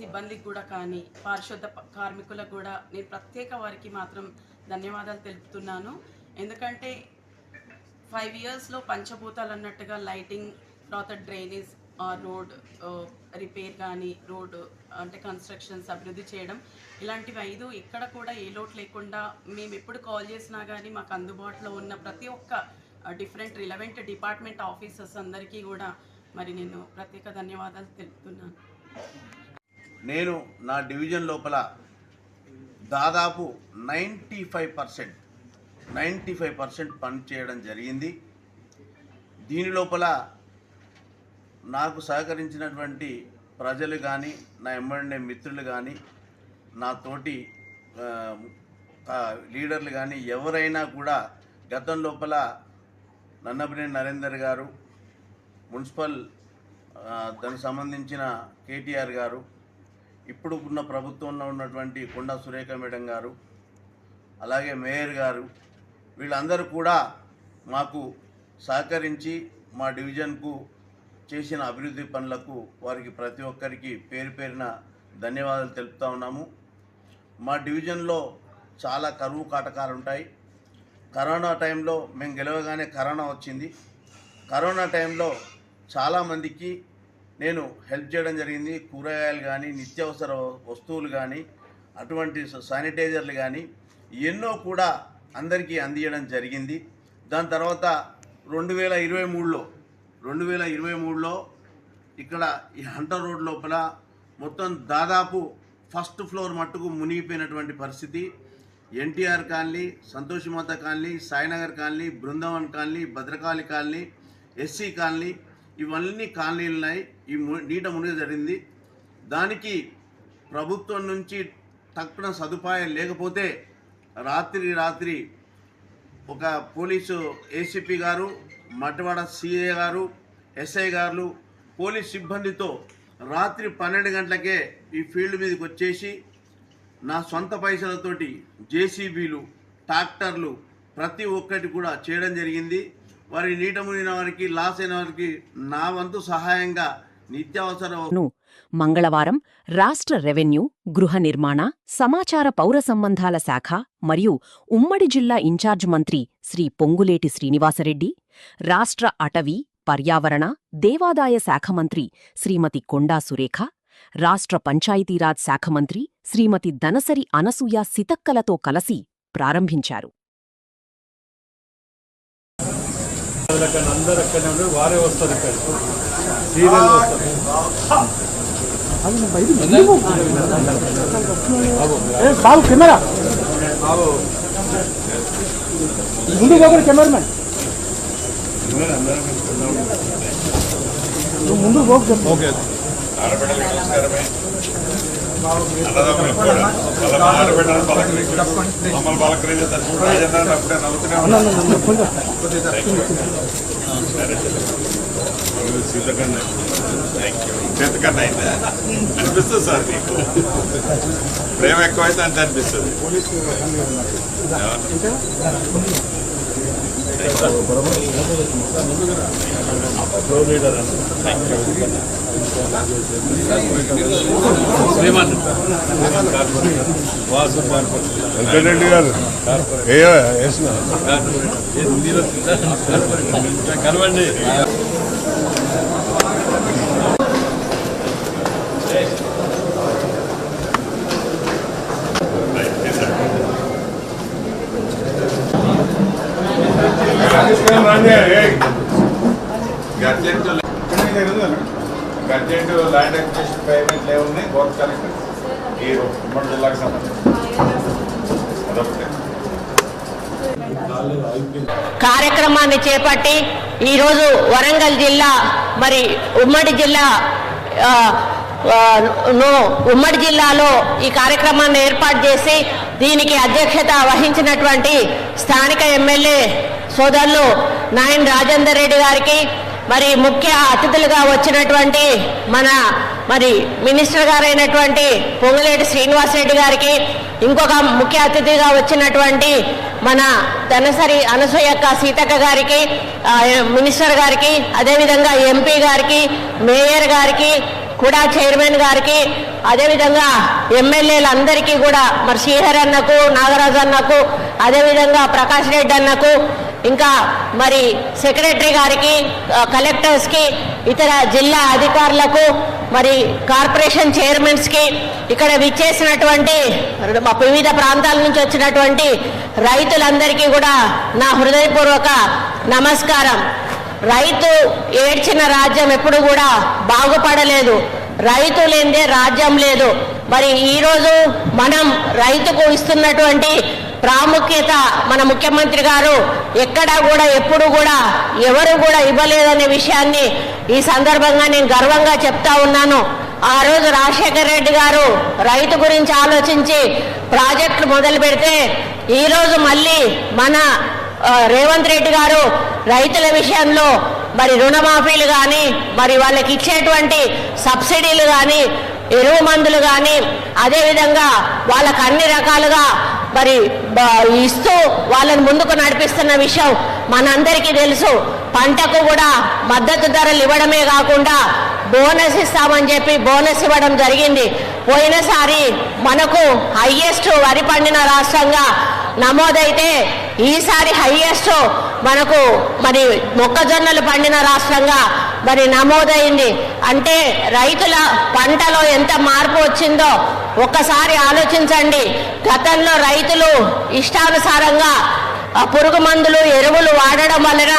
సిబ్బందికి కూడా కానీ, పారిశుద్ధ కార్మికులకు కూడా నేను ప్రత్యేక వారికి మాత్రం ధన్యవాదాలు తెలుపుతున్నాను. ఎందుకంటే 5 yearsలో పంచభూతాలు అన్నట్టుగా లైటింగ్, తర్వాత డ్రైనేజ్, రోడ్ రిపేర్ కానీ, రోడ్ అంటే కన్స్ట్రక్షన్స్ అభివృద్ధి చేయడం, ఇలాంటివి 5 ఎక్కడ కూడా ఏ లోటు లేకుండా మేము ఎప్పుడు కాల్ చేసినా కానీ మాకు అందుబాటులో ఉన్న ప్రతి ఒక్క డిఫరెంట్ రిలవెంట్ డిపార్ట్మెంట్ ఆఫీసర్స్ అందరికీ కూడా మరి నేను ప్రత్యేక ధన్యవాదాలు తెలుపుతున్నాను. నేను నా డివిజన్ లోపల దాదాపు 95% పని చేయడం జరిగింది. దీని లోపల నాకు సహకరించినటువంటి ప్రజలు కానీ, నా ఎమ్మెల్యే మిత్రులు కానీ, నా తోటి లీడర్లు కానీ ఎవరైనా కూడా గతం లోపల నన్నపనేని నరేందర్ గారు, మున్సిపల్ దానికి సంబంధించిన కేటీఆర్ గారు, ఇప్పుడు ఉన్న ప్రభుత్వంలో ఉన్నటువంటి కొండా సురేఖ మేడం గారు, అలాగే మేయర్ గారు, వీళ్ళందరూ కూడా మాకు సహకరించి మా డివిజన్కు చేసిన అభివృద్ధి పనులకు వారికి ప్రతి ఒక్కరికి పేరు పేరున ధన్యవాదాలు తెలుపుతా ఉన్నాము. మా డివిజన్లో చాలా కరువు కాటకాలు ఉంటాయి. కరోనా టైంలో మేము గెలవగానే కరోనా వచ్చింది. కరోనా టైంలో చాలామందికి నేను హెల్ప్ చేయడం జరిగింది. కూరగాయలు కానీ, నిత్యావసర వస్తువులు కానీ, అటువంటి శానిటైజర్లు కానీ ఎన్నో కూడా అందరికీ అందించడం జరిగింది. దాని తర్వాత 2023లో ఇక్కడ ఈ హంటర్ రోడ్ లోపల మొత్తం దాదాపు ఫస్ట్ ఫ్లోర్ మట్టుకు మునిగిపోయినటువంటి పరిస్థితి. NTR colony, Santoshi Mata colony, Sainagar colony, Brindavan colony, Bhadrakali colony, SC colony, ఇవన్నీ కాలనీలు ఉన్నాయి. ఈ నీట మునిగి జరిగింది. దానికి ప్రభుత్వం నుంచి తక్కువ సదుపాయం లేకపోతే రాత్రి ఒక పోలీసు ఏసీపీ గారు, మట్టివాడ సిఐ గారు, ఎస్ఐ గారు పోలీస్ సిబ్బందితో రాత్రి 12 గంటలకే ఈ ఫీల్డ్ మీదకి వచ్చేసి నా సొంత పైసలతోటి జేసీబీలు, ట్రాక్టర్లు ప్రతి ఒక్కటి కూడా చేయడం జరిగింది. వారి నీట మునిగిన వారికి, లాస్ అయిన వారికి నా వంతు సహాయంగా నిత్యావసర మంగళవారం రాష్ట్ర రెవెన్యూ, గృహ నిర్మాణ, సమాచార పౌర సంబంధాల శాఖ మరియు ఉమ్మడి జిల్లా ఇన్ఛార్జ్ మంత్రి శ్రీ పొంగులేటి శ్రీనివాసరెడ్డి, రాష్ట్ర అటవీ, పర్యావరణ, దేవాదాయ శాఖ మంత్రి శ్రీమతి కొండా సురేఖ, రాష్ట్ర పంచాయతీరాజ్ శాఖ మంత్రి శ్రీమతి దనసరి అనసూయ సితక్కలతో కలసి ప్రారంభించారు. అందరూ అక్కడనే ఉంటారు, వారే వస్తారు. ఇక్కడ సీరియల్ వస్తారు. బాబు కెమెరా ముందు పోకూడదు, కెమెరామెన్ ముందు పోకు. ఓకే ఆడబిడ్డలకి నమస్కారమే. అన్నదమ్ములు కూడా వాళ్ళ ఆడబిడ్డలను పలకరించి మమ్మల్ని పలకరించి రాజేంద్ర అప్పుడే నవ్వుతూనే సీతకన్నా చేతకన్నా అయిందా అనిపిస్తుంది సార్. మీకు ప్రేమ ఎక్కువైతే అంత అనిపిస్తుంది. వెంకటరెడ్డి గారు కలవండి. గర్జెంట్ ల్యాండ్ అక్విజిషన్ పేమెంట్ లేవున్నాయి బోర్డు కలెక్టర్ ఈ ఉమ్మడి జిల్లాకు సంబంధించి అదొకటే. కార్యక్రమాన్ని చేపట్టి ఈరోజు వరంగల్ జిల్లా మరి ఉమ్మడి జిల్లాలో ఈ కార్యక్రమాన్ని ఏర్పాటు చేసి దీనికి అధ్యక్షత వహించినటువంటి స్థానిక ఎమ్మెల్యే సోదరులు నాయన్ రాజేందర్ రెడ్డి గారికి, మరి ముఖ్య అతిథులుగా వచ్చినటువంటి మన మినిస్టర్ గారైనటువంటి పొంగులేటి శ్రీనివాసరెడ్డి గారికి, ఇంకొక ముఖ్య అతిథిగా వచ్చినటువంటి మన దనసరి అనసూయక్క సీతక్క గారికి, మినిస్టర్ గారికి, అదేవిధంగా ఎంపీ గారికి, మేయర్ గారికి, కూడా చైర్మన్ గారికి, అదేవిధంగా ఎమ్మెల్యేలందరికీ కూడా మరి శ్రీహర్ అన్నకు, నాగరాజు అన్నకు, అదేవిధంగా ప్రకాష్ రెడ్డి అన్నకు, ఇంకా మరి సెక్రటరీ గారికి, కలెక్టర్స్కి, ఇతర జిల్లా అధికారులకు, మరి కార్పొరేషన్ చైర్మన్స్కి, ఇక్కడ విచ్చేసినటువంటి వివిధ ప్రాంతాల నుంచి వచ్చినటువంటి రైతులందరికీ కూడా నా హృదయపూర్వక నమస్కారం. రైతు ఏడ్చిన రాజ్యం ఎప్పుడు కూడా బాగుపడలేదు. రైతు లేనిదే రాజ్యం లేదు. మరి ఈరోజు మనం రైతుకు ఇస్తున్నటువంటి ప్రాముఖ్యత మన ముఖ్యమంత్రి గారు ఎక్కడా కూడా ఎప్పుడు కూడా ఎవరు కూడా ఇవ్వలేదనే విషయాన్ని ఈ సందర్భంగా నేను గర్వంగా చెప్తా ఉన్నాను. ఆ రోజు రాజశేఖర్ రెడ్డి గారు రైతు గురించి ఆలోచించి ప్రాజెక్టులు మొదలు పెడితే ఈరోజు మళ్ళీ మన రేవంత్ రెడ్డి గారు రైతుల విషయంలో మరి రుణమాఫీలు కానీ, మరి వాళ్ళకి ఇచ్చేటువంటి సబ్సిడీలు కానీ, ఎరువు మందులు కానీ, అదేవిధంగా వాళ్ళకు అన్ని రకాలుగా మరి ఇస్తూ వాళ్ళని ముందుకు నడిపిస్తున్న విషయం మనందరికీ తెలుసు. పంటకు కూడా మద్దతు ధరలు ఇవ్వడమే కాకుండా బోనస్ ఇస్తామని చెప్పి బోనస్ ఇవ్వడం జరిగింది. పోయినసారి మనకు హైయెస్ట్ వరి పండిన రాష్ట్రంగా నమోదైతే ఈసారి హైయెస్ట్ మనకు మరి మొక్కజొన్నలు పండిన రాష్ట్రంగా మరి నమోదైంది. అంటే రైతుల పంటలో ఎంత మార్పు వచ్చిందో ఒక్కసారి ఆలోచించండి. గతంలో రైతులు ఇష్టానుసారంగా పురుగు మందులు, ఎరువులు వాడడం వలన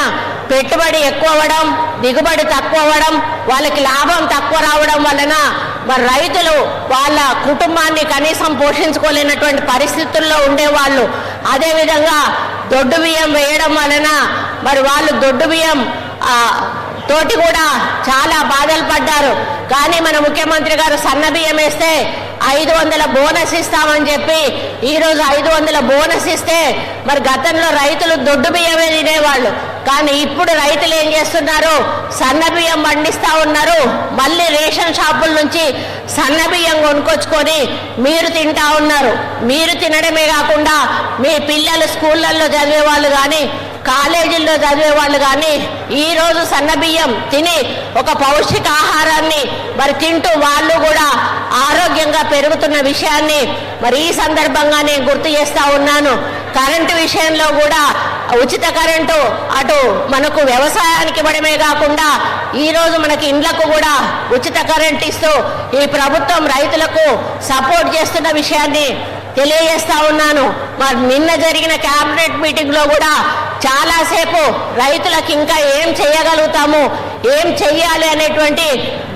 పెట్టుబడి ఎక్కువ అవ్వడం, దిగుబడి తక్కువ అవ్వడం, వాళ్ళకి లాభం తక్కువ రావడం వలన మరి రైతులు వాళ్ళ కుటుంబాన్ని కనీసం పోషించుకోలేనటువంటి పరిస్థితుల్లో ఉండేవాళ్ళు. అదేవిధంగా దొడ్డు బియ్యం వేయడం వలన మరి వాళ్ళు దొడ్డు బియ్యం తోటి కూడా చాలా బాధలు పడ్డారు. కానీ మన ముఖ్యమంత్రి గారు సన్న బియ్యం వేస్తే 500 బోనస్ ఇస్తామని చెప్పి ఈరోజు 500 బోనస్ ఇస్తే మరి గతంలో రైతులు దొడ్డు బియ్యమే తినేవాళ్ళు. కానీ ఇప్పుడు రైతులు ఏం చేస్తున్నారు? సన్న బియ్యం పండిస్తూ ఉన్నారు. మళ్ళీ రేషన్ షాపుల నుంచి సన్న బియ్యం కొనుక్కొచ్చుకొని మీరు తింటా ఉన్నారు. మీరు తినడమే కాకుండా మీ పిల్లలు స్కూళ్ళల్లో చదివే వాళ్ళు కానీ కాలేజీల్లో చదివే వాళ్ళు కానీ ఈరోజు సన్న బియ్యం తిని ఒక పౌష్టికాహారాన్ని మరి తింటూ వాళ్ళు కూడా ఆరోగ్యంగా పెరుగుతున్న విషయాన్ని మరి ఈ సందర్భంగా నేను గుర్తు చేస్తా ఉన్నాను. కరెంటు విషయంలో కూడా ఉచిత కరెంటు అటు మనకు వ్యవసాయానికి ఇవ్వడమే కాకుండా ఈరోజు మనకి ఇండ్లకు కూడా ఉచిత కరెంట్ ఇస్తూ ఈ ప్రభుత్వం రైతులకు సపోర్ట్ చేస్తున్న విషయాన్ని తెలియజేస్తా ఉన్నాను. మరి నిన్న జరిగిన క్యాబినెట్ మీటింగ్లో కూడా చాలాసేపు రైతులకు ఇంకా ఏం చేయగలుగుతాము, ఏం చెయ్యాలి అనేటువంటి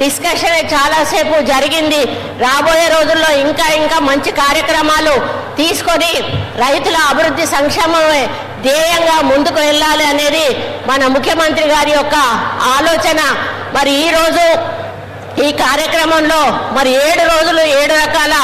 డిస్కషన్ చాలాసేపు జరిగింది. రాబోయే రోజుల్లో ఇంకా మంచి కార్యక్రమాలు తీసుకొని రైతుల అభివృద్ధి సంక్షేమమే ధ్యేయంగా ముందుకు వెళ్ళాలి అనేది మన ముఖ్యమంత్రి గారి యొక్క ఆలోచన. మరి ఈరోజు ఈ కార్యక్రమంలో మరి 7 రోజులు 7 రకాల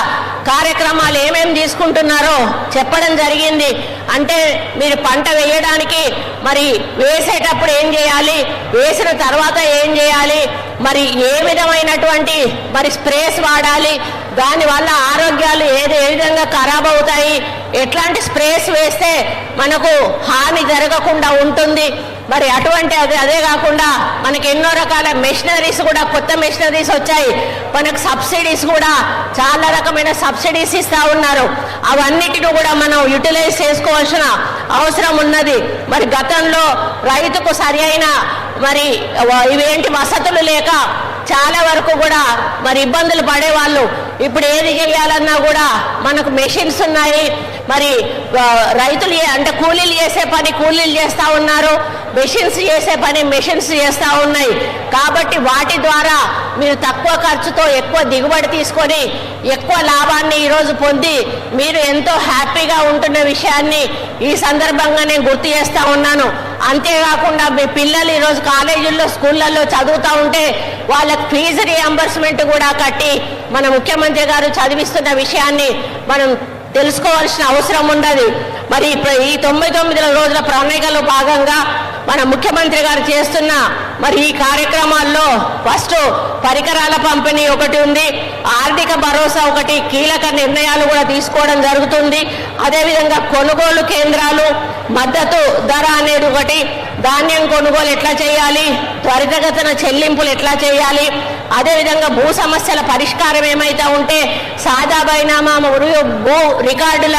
కార్యక్రమాలు ఏమేమి తీసుకుంటున్నారో చెప్పడం జరిగింది. అంటే మీరు పంట వేయడానికి మరి వేసేటప్పుడు ఏం చేయాలి, వేసిన తర్వాత ఏం చేయాలి, మరి ఏ విధమైనటువంటి మరి స్ప్రేస్ వాడాలి, దానివల్ల ఆరోగ్యాలు ఏ విధంగా ఖరాబ్ అవుతాయి, ఎట్లాంటి స్ప్రేస్ వేస్తే మనకు హాని జరగకుండా ఉంటుంది. మరి అటువంటి అదే కాకుండా మనకి ఎన్నో రకాల మెషినరీస్ కూడా కొత్త మెషినరీస్ వచ్చాయి. మనకు సబ్సిడీస్ కూడా చాలా రకమైన సబ్సిడీస్ ఇస్తూ ఉన్నారు. అవన్నిటిని కూడా మనం యూటిలైజ్ చేసుకోవాల్సిన అవసరం ఉన్నది. మరి గతంలో రైతుకు సరి అయిన మరి ఇవేంటి వసతులు లేక చాలా వరకు కూడా మరి ఇబ్బందులు పడేవాళ్ళు. ఇప్పుడు ఏది చేయాలన్నా కూడా మనకు మెషిన్స్ ఉన్నాయి. మరి రైతులు అంటే కూలీలు చేసే పని కూలీలు చేస్తూ ఉన్నారు, మెషిన్స్ చేసే పని మెషిన్స్ చేస్తూ ఉన్నాయి. కాబట్టి వాటి ద్వారా మీరు తక్కువ ఖర్చుతో ఎక్కువ దిగుబడి తీసుకొని ఎక్కువ లాభాన్ని ఈరోజు పొంది మీరు ఎంతో హ్యాపీగా ఉంటున్న విషయాన్ని ఈ సందర్భంగా నేను గుర్తు చేస్తూ ఉన్నాను. అంతేకాకుండా మీ పిల్లలు ఈరోజు కాలేజీల్లో స్కూళ్ళల్లో చదువుతూ ఉంటే వాళ్ళకి ఫీజు రియంబర్స్మెంట్ కూడా కట్టి మన ముఖ్యమంత్రి గారు చదివిస్తున్న విషయాన్ని మనం తెలుసుకోవాల్సిన అవసరం ఉన్నది. మరి ఈ 99 రోజుల ప్రణాళికలో భాగంగా మన ముఖ్యమంత్రి గారు చేస్తున్న మరి ఈ కార్యక్రమాల్లో ఫస్ట్ పరికరాల పంపిణీ ఒకటి ఉంది, ఆర్థిక భరోసా ఒకటి, కీలక నిర్ణయాలు కూడా తీసుకోవడం జరుగుతుంది. అదేవిధంగా కొనుగోలు కేంద్రాలు, మద్దతు ధర అనేది ఒకటి, ధాన్యం కొనుగోలు ఎట్లా చేయాలి, త్వరితగతిన చెల్లింపులు ఎట్లా చేయాలి, అదేవిధంగా భూ సమస్యల పరిష్కారం ఏమైతే ఉంటే సాదా బైనామా భూ రికార్డుల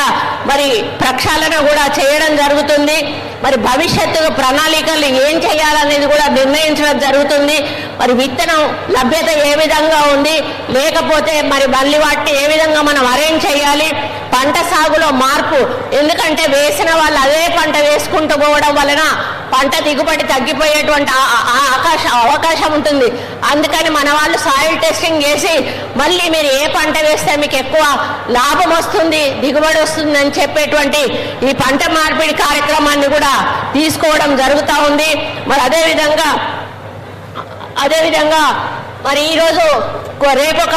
మరి ప్రక్షాళన కూడా చేయడం జరుగుతుంది. మరి భవిష్యత్తు ప్రణాళికలు ఏం చేయాలనేది కూడా నిర్ణయించడం జరుగుతుంది. మరి విత్తనం లభ్యత ఏ విధంగా ఉంది, లేకపోతే మరి మళ్ళీ వాటిని ఏ విధంగా మనం అరేంజ్ చేయాలి, పంట సాగులో మార్పు, ఎందుకంటే వేసిన వాళ్ళు అదే పంట వేసుకుంటూ పోవడం వలన పంట దిగుబడి తగ్గిపోయేటువంటి అవకాశం ఉంటుంది. అందుకని మన వాళ్ళు సాయిల్ టెస్టింగ్ చేసి మళ్ళీ మీరు ఏ పంట వేస్తే మీకు ఎక్కువ లాభం వస్తుంది, దిగుబడి వస్తుంది అని చెప్పేటువంటి ఈ పంట మార్పిడి కార్యక్రమాన్ని కూడా తీసుకోవడం జరుగుతూ ఉంది. మరి అదేవిధంగా మరి ఈరోజు రేపు ఒక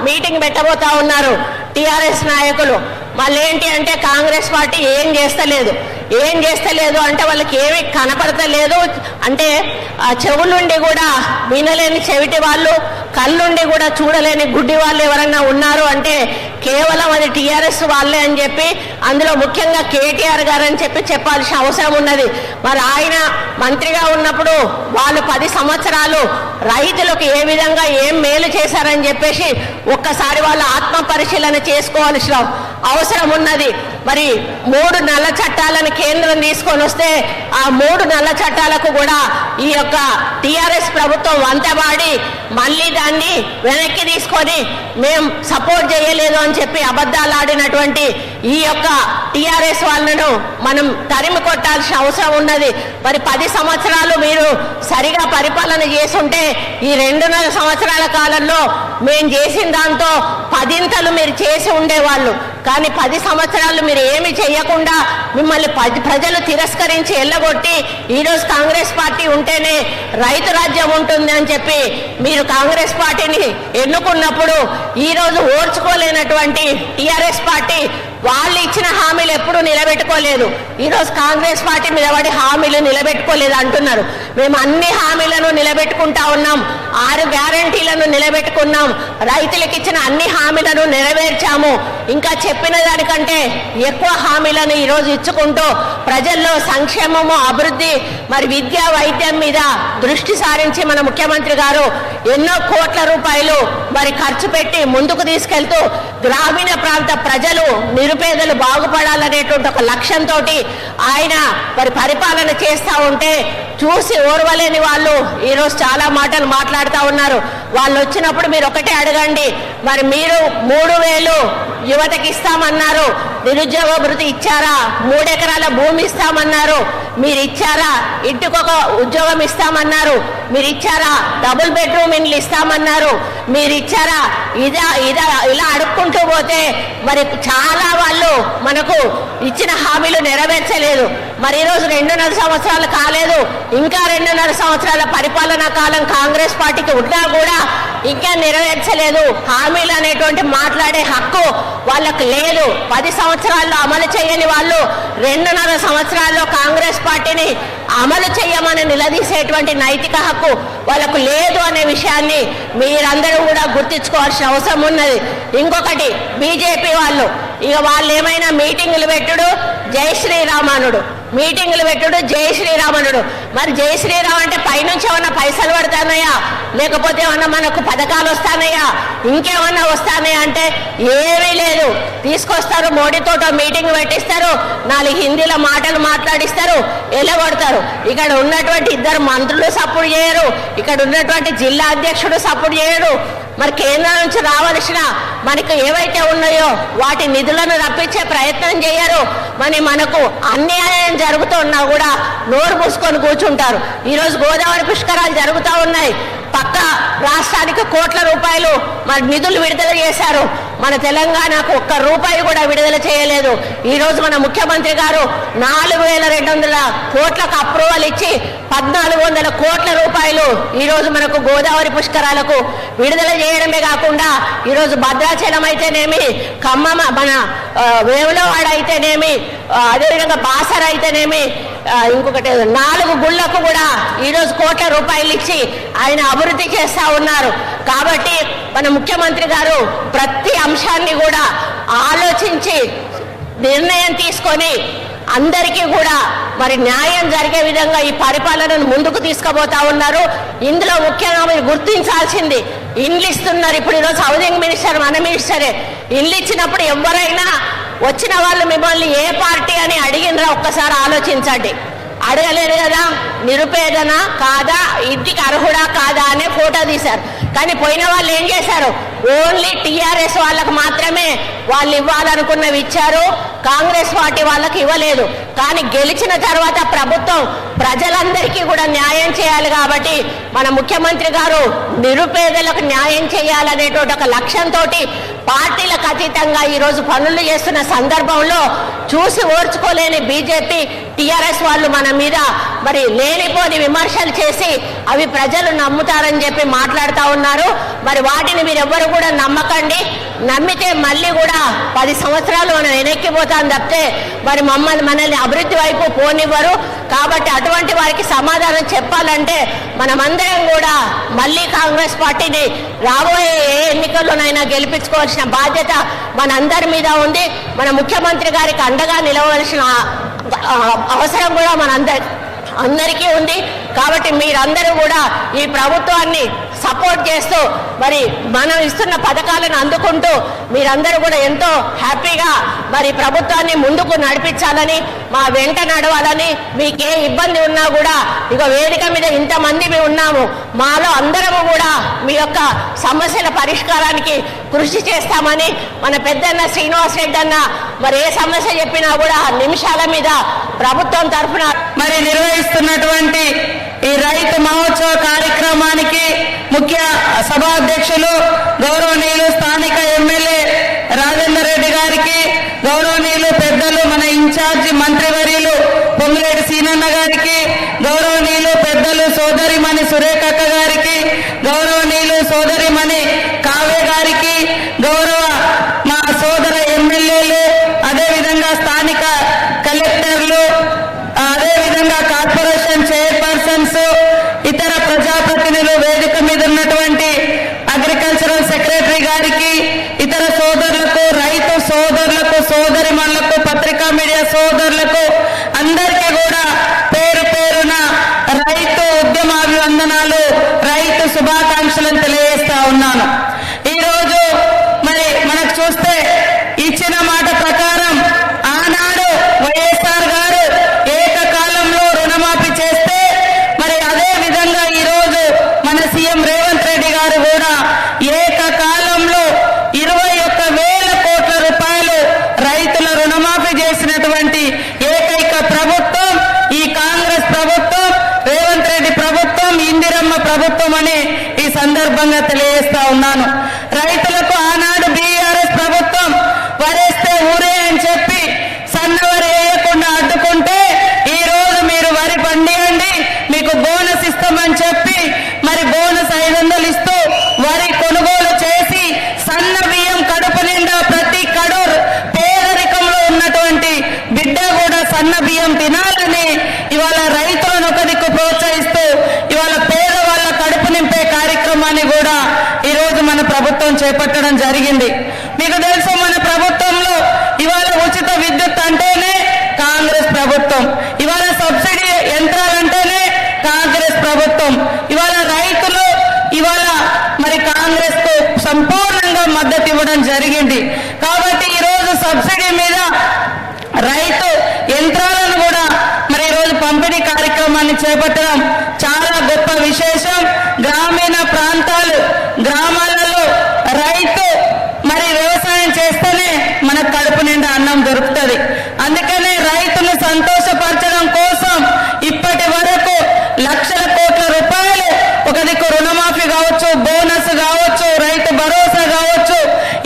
మీటింగ్ పెట్టబోతా ఉన్నారు టీఆర్ఎస్ నాయకులు. మళ్ళీ ఏంటి అంటే కాంగ్రెస్ పార్టీ ఏం చేస్తలేదు అంటే వాళ్ళకి ఏమీ కనపడతలేదు. అంటే చెవులుండి కూడా వినలేని చెవిటి వాళ్ళు, కళ్ళుండి కూడా చూడలేని గుడ్డి వాళ్ళు ఎవరన్నా ఉన్నారు అంటే కేవలం అది టీఆర్ఎస్ వాళ్ళే అని చెప్పి, అందులో ముఖ్యంగా కేటీఆర్ గారు అని చెప్పి చెప్పాల్సిన అవసరం ఉన్నది. మరి ఆయన మంత్రిగా ఉన్నప్పుడు వాళ్ళు 10 సంవత్సరాలు రైతులకు ఏ విధంగా ఏం మేలు చేశారని చెప్పేసి ఒక్కసారి వాళ్ళ ఆత్మ పరిశీలన చేసుకోవాల్సిన అవసరం ఉన్నది. మరి 3 నల్ల చట్టాలను కేంద్రం తీసుకొని వస్తే ఆ 3 నల్ల చట్టాలకు కూడా ఈ యొక్క టీఆర్ఎస్ ప్రభుత్వం వంతబాడి మళ్ళీ దాన్ని వెనక్కి తీసుకొని మేము సపోర్ట్ చేయలేదు అని చెప్పి అబద్ధాలు ఆడినటువంటి ఈ యొక్క టిఆర్ఎస్ వాళ్ళను మనం తరిమి కొట్టాల్సిన అవసరం ఉన్నది. మరి 10 సంవత్సరాలు మీరు సరిగా పరిపాలన చేసుంటే ఈ 2.5 సంవత్సరాల కాలంలో మేము చేసిన దాంతో 10 మీరు చేసి ఉండేవాళ్ళు. కానీ 10 సంవత్సరాలు మీరు ఏమి చేయకుండా మిమ్మల్ని ప్రజలు తిరస్కరించి ఎల్లగొట్టి ఈరోజు కాంగ్రెస్ పార్టీ ఉంటేనే రైతు రాజ్యం ఉంటుంది అని చెప్పి మీరు కాంగ్రెస్ పార్టీని ఎన్నుకున్నప్పుడు ఈరోజు ఓర్చుకోలేనటువంటి టిఆర్ఎస్ పార్టీ వాళ్ళు ఇచ్చిన హామీలు ఎప్పుడూ నిలబెట్టుకోలేదు. ఈరోజు కాంగ్రెస్ పార్టీ మీద పడి హామీలు నిలబెట్టుకోలేదు అంటున్నారు. మేము అన్ని హామీలను నిలబెట్టుకుంటా ఉన్నాం. 6 గ్యారంటీలను నిలబెట్టుకున్నాం. రైతులకు ఇచ్చిన అన్ని హామీలను నెరవేర్చాము. ఇంకా చెప్పిన దానికంటే ఎక్కువ హామీలను ఈరోజు ఇచ్చుకుంటూ ప్రజల్లో సంక్షేమము, అభివృద్ధి, మరి విద్య, వైద్యం మీద దృష్టి సారించి మన ముఖ్యమంత్రి గారు ఎన్నో కోట్ల రూపాయలు మరి ఖర్చు పెట్టి ముందుకు తీసుకెళ్తూ గ్రామీణ ప్రాంత ప్రజలు, నిరుపేదలు బాగుపడాలనేటువంటి ఒక లక్ష్యంతో ఆయన మరి పరిపాలన చేస్తూ ఉంటే చూసి ఓర్వలేని వాళ్ళు ఈరోజు చాలా మాటలు మాట్లాడుతూ ఉన్నారు. వాళ్ళు వచ్చినప్పుడు మీరు ఒకటే అడగండి, మరి మీరు 3,000 యువతకి ఇస్తామన్నారు, నిరుద్యోగ భృతి ఇచ్చారా? 3 ఎకరాల భూమి ఇస్తామన్నారు, మీరు ఇచ్చారా? ఇంటికొక ఉద్యోగం ఇస్తామన్నారు, మీరు ఇచ్చారా? డబుల్ బెడ్రూమ్ ఇండ్లు ఇస్తామన్నారు, మీరు ఇచ్చారా? ఇలా అడుక్కుంటూ పోతే మరి చాలా వాళ్ళు మనకు ఇచ్చిన హామీలు నెరవేర్చలేదు. మరి ఈరోజు 2.5 సంవత్సరాలు కాలేదు, ఇంకా 2.5 సంవత్సరాల పరిపాలనా కాలం కాంగ్రెస్ పార్టీకి ఉన్నా కూడా ఇంకా నెరవేర్చలేదు. హామీలు అనేటువంటి మాట్లాడే హక్కు వాళ్ళకు లేదు. 10 సంవత్సరాల్లో అమలు చేయని వాళ్ళు 2.5 సంవత్సరాల్లో కాంగ్రెస్ పార్టీని అమలు చేయమని నిలదీసేటువంటి నైతిక హక్కు వాళ్ళకు లేదు అనే విషయాన్ని మీరందరూ కూడా గుర్తించుకోవాల్సిన అవసరం ఉన్నది. ఇంకొకటి, బీజేపీ వాళ్ళు ఇక వాళ్ళు ఏమైనా మీటింగులు పెట్టుడు జై శ్రీరామనుడు, మీటింగులు పెట్టుడు జై శ్రీరామనుడు. మరి జై శ్రీరామ్ అంటే పైనుంచి ఏమన్నా పైసలు పడతానయా, లేకపోతే ఏమన్నా మనకు పథకాలు వస్తానయా, ఇంకేమన్నా వస్తానయా అంటే ఏమీ లేదు. తీసుకొస్తారు, మోడీతో మీటింగ్ పెట్టిస్తారు, 4 హిందీలో మాటలు మాట్లాడిస్తారు, ఎల్లగొడతారు. ఇక్కడ ఉన్నటువంటి 2 మంత్రులు సపోర్ట్ చేయరు, ఇక్కడ ఉన్నటువంటి జిల్లా అధ్యక్షుడు సపోర్ట్ చేయడు. మరి కేంద్రం నుంచి రావాల్సిన మనకు ఏవైతే ఉన్నాయో వాటి నిధులను రప్పించే ప్రయత్నం చేయరు. మరి మనకు అన్యాయం జరుగుతున్నా కూడా నోరు మూసుకొని కూర్చుంటారు. ఈరోజు గోదావరి పుష్కరాలు జరుగుతూ ఉన్నాయి. పక్క రాష్ట్రానికి కోట్ల రూపాయలు మరి నిధులు విడుదల చేశారు. మన తెలంగాణకు 1 రూపాయి కూడా విడుదల చేయలేదు. ఈరోజు మన ముఖ్యమంత్రి గారు 4,200 కోట్లకు అప్రూవల్ ఇచ్చి 1,400 కోట్ల రూపాయలు ఈరోజు మనకు గోదావరి పుష్కరాలకు విడుదల చేయడమే కాకుండా ఈరోజు భద్రాచలం అయితేనేమి, ఖమ్మం మన వేములవాడ అయితేనేమి, అదేవిధంగా బాసర అయితేనేమి, ఇంకొకటి 4 గుళ్ళకు కూడా ఈరోజు కోట్ల రూపాయలు ఇచ్చి ఆయన అభివృద్ధి చేస్తూ ఉన్నారు. కాబట్టి మన ముఖ్యమంత్రి గారు ప్రతి అంశాన్ని కూడా ఆలోచించి నిర్ణయం తీసుకొని అందరికీ కూడా మరి న్యాయం జరిగే విధంగా ఈ పరిపాలనను ముందుకు తీసుకుపోతా ఉన్నారు. ఇందులో ముఖ్యంగా మీరు గుర్తించాల్సింది, ఇండ్లు ఇస్తున్నారు. ఇప్పుడు ఈరోజు హౌసింగ్ మినిస్టర్ మన మినిస్టరే. ఇల్లు ఇచ్చినప్పుడు ఎవరైనా వచ్చిన వాళ్ళు మిమ్మల్ని ఏ పార్టీ అని అడిగినరా ఒక్కసారి ఆలోచించండి. అడగలేరు కదా. నిరుపేదనా కాదా, ఇంటికి అర్హుడా కాదా అనే ఫోటో తీశారు. కానీ పోయిన వాళ్ళు ఏం చేశారు? ఓన్లీ టీఆర్ఎస్ వాళ్ళకు మాత్రమే వాళ్ళు ఇవ్వాలనుకున్నవి ఇచ్చారు, కాంగ్రెస్ పార్టీ వాళ్ళకి ఇవ్వలేదు. కానీ గెలిచిన తర్వాత ప్రభుత్వం ప్రజలందరికీ కూడా న్యాయం చేయాలి కాబట్టి మన ముఖ్యమంత్రి గారు నిరుపేదలకు న్యాయం చేయాలనేటువంటి ఒక లక్ష్యంతో పార్టీలకు అతీతంగా ఈరోజు పనులు చేస్తున్న సందర్భంలో చూసి ఓర్చుకోలేని బీజేపీ, టీఆర్ఎస్ వాళ్ళు మన మీద మరి లేనిపోని విమర్శలు చేసి అవి ప్రజలు నమ్ముతారని చెప్పి మాట్లాడుతూ ఉన్నారు. మరి వాటిని మీరెవ్వరు కూడా నమ్మకండి. నమ్మితే మళ్ళీ కూడా 10 సంవత్సరాలు మనం వెనక్కిపోతాం తప్పితే మరి మనల్ని అభివృద్ధి వైపు పోనివ్వరు. కాబట్టి అటువంటి వారికి సమాధానం చెప్పాలంటే మనమందరం కూడా మళ్ళీ కాంగ్రెస్ పార్టీని రాబోయే ఏ ఎన్నికల్లోనైనా గెలిపించుకోవాల్సిన బాధ్యత మనందరి మీద ఉంది. మన ముఖ్యమంత్రి గారికి అండగా నిలవలసిన అవసరం కూడా అందరికీ ఉంది. కాబట్టి మీరందరూ కూడా ఈ ప్రభుత్వాన్ని సపోర్ట్ చేస్తూ మరి మనం ఇస్తున్న పథకాలను అందుకుంటూ మీరందరూ కూడా ఎంతో హ్యాపీగా మరి ప్రభుత్వాన్ని ముందుకు నడిపించాలని, మా వెంట నడవాలని, మీకే ఇబ్బంది ఉన్నా కూడా ఇక వేదిక మీద ఇంతమంది మేము ఉన్నాము, మాలో అందరము కూడా మీ యొక్క సమస్యల పరిష్కారానికి కృషి చేస్తామని మన పెద్దన్న శ్రీనివాస్ రెడ్డి అన్న మరి ఏ సమస్య చెప్పినా కూడా నిమిషాల మీద ప్రభుత్వం తరఫున మరి నిర్వహిస్తున్నటువంటి ఈ రైతు మహోత్సవ కార్యక్రమానికి ముఖ్య సభాధ్యక్షులు గౌరవనీయులు స్థానిక ఎమ్మెల్యే రాజేందర్ రెడ్డి గారికి, గౌరవనీయులు పెద్దలు మన ఇన్ఛార్జి మంత్రివర్యులు పొంగులేటి సీనన్న గారికి, గౌరవనీయులు పెద్దలు సోదరిమణి సురేఖక్క గారికి, గౌరవనీయులు సోదరిమణి కావ్య గారికి, గౌరవ మా సోదర ఎమ్మెల్యేలు, అదేవిధంగా స్థానిక కలెక్టర్లు, అదేవిధంగా కార్పొరేషన్ చైర్పర్సన్స్, ఇతర ప్రజాప్రతినిధులు, వేదిక మీద ఉన్నటువంటి అగ్రికల్చరల్ సెక్రటరీ గారికి, ఇతర సోదరులకు, రైతు సోదరులకు, సోదరిమణులకు, పత్రికా మీడియా సోదరులకు అందరికీ కూడా పేరు పేరున రైతు ఉద్యమాభివందనాలు, రైతు శుభాకాంక్షలను తెలియజేస్తా ఉన్నాను. ఈరోజు మరి మనకు చూస్తే ఇచ్చిన మాట ప్రకారం ఆనాడు వైఎస్ఆర్ గారు ఏకకాలంలో రుణమాఫీ చేస్తే మరి అదే విధంగా ఈరోజు మన సీఎం రేవంత్ రెడ్డి గారు కూడా ఏకకాలంలో 21,000 కోట్ల రూపాయలు రైతుల రుణమాఫీ చేసినటువంటి ఏకైక ప్రభుత్వం ఈ కాంగ్రెస్ ప్రభుత్వం, రేవంత్ రెడ్డి ప్రభుత్వం, ఇందిరమ్మ ప్రభుత్వం అని ఈ సందర్భంగా తెలియజేస్తా ఉన్నాను. రైతులకు ఆనాడు బీఆర్ఎస్ ప్రభుత్వం వరేస్తే ఊరే అని చెప్పి సన్నవరి వేయకుండా అడ్డుకుంటే ఈ రోజు మీరు వరి పండియండి, మీకు బోనస్ ఇస్తామని చెప్పి మరి బోనస్ 500 ఇస్తూ వరి కొనుగోలు చేసి సన్న బియ్యం కడుపు నిండా ప్రతి కడూర్ పేదరికంలో ఉన్నటువంటి బిడ్డ కూడా సన్న బియ్యం తినాలని ఇవాళ రైతులను ఒక దిక్కు ప్రోత్సహిస్తూ ఇవాళ పేదవాళ్ళ కడుపు నింపే కార్యక్రమాన్ని కూడా ఈరోజు మన ప్రభుత్వం చేపట్టడం జరిగింది. మీకు తెలుసు మన ప్రభుత్వంలో ఇవాళ ఉచిత విద్యుత్ అంటేనే కాంగ్రెస్ ప్రభుత్వం, ఇవాళ సబ్సిడీ యంత్రాలంటేనే కాంగ్రెస్ ప్రభుత్వం, ఇవాళ రైతులు ఇవాళ మరి కాంగ్రెస్ కు సంపూర్ణంగా మద్దతు ఇవ్వడం జరిగింది. కాబట్టి ఈరోజు సబ్సిడీ మీద రైతు యంత్రాలను కూడా మరి ఈరోజు పంపిణీ కార్యక్రమాన్ని చేపట్టడం చాలా గొప్ప విశేషం. గ్రామీణ ప్రాంతాలు, గ్రామాలలో రైతు మరి వ్యవసాయం చేస్తేనే మనకు కడుపు నిండా అన్నం దొరుకుతుంది. అందుకనే రైతును సంతోషపరచడం కోసం ఇప్పటి వరకు లక్షల కోట్ల రూపాయలు ఒక దిక్కు రుణమాఫీ కావచ్చు, బోనస్ కావచ్చు, రైతు భరోసా కావచ్చు,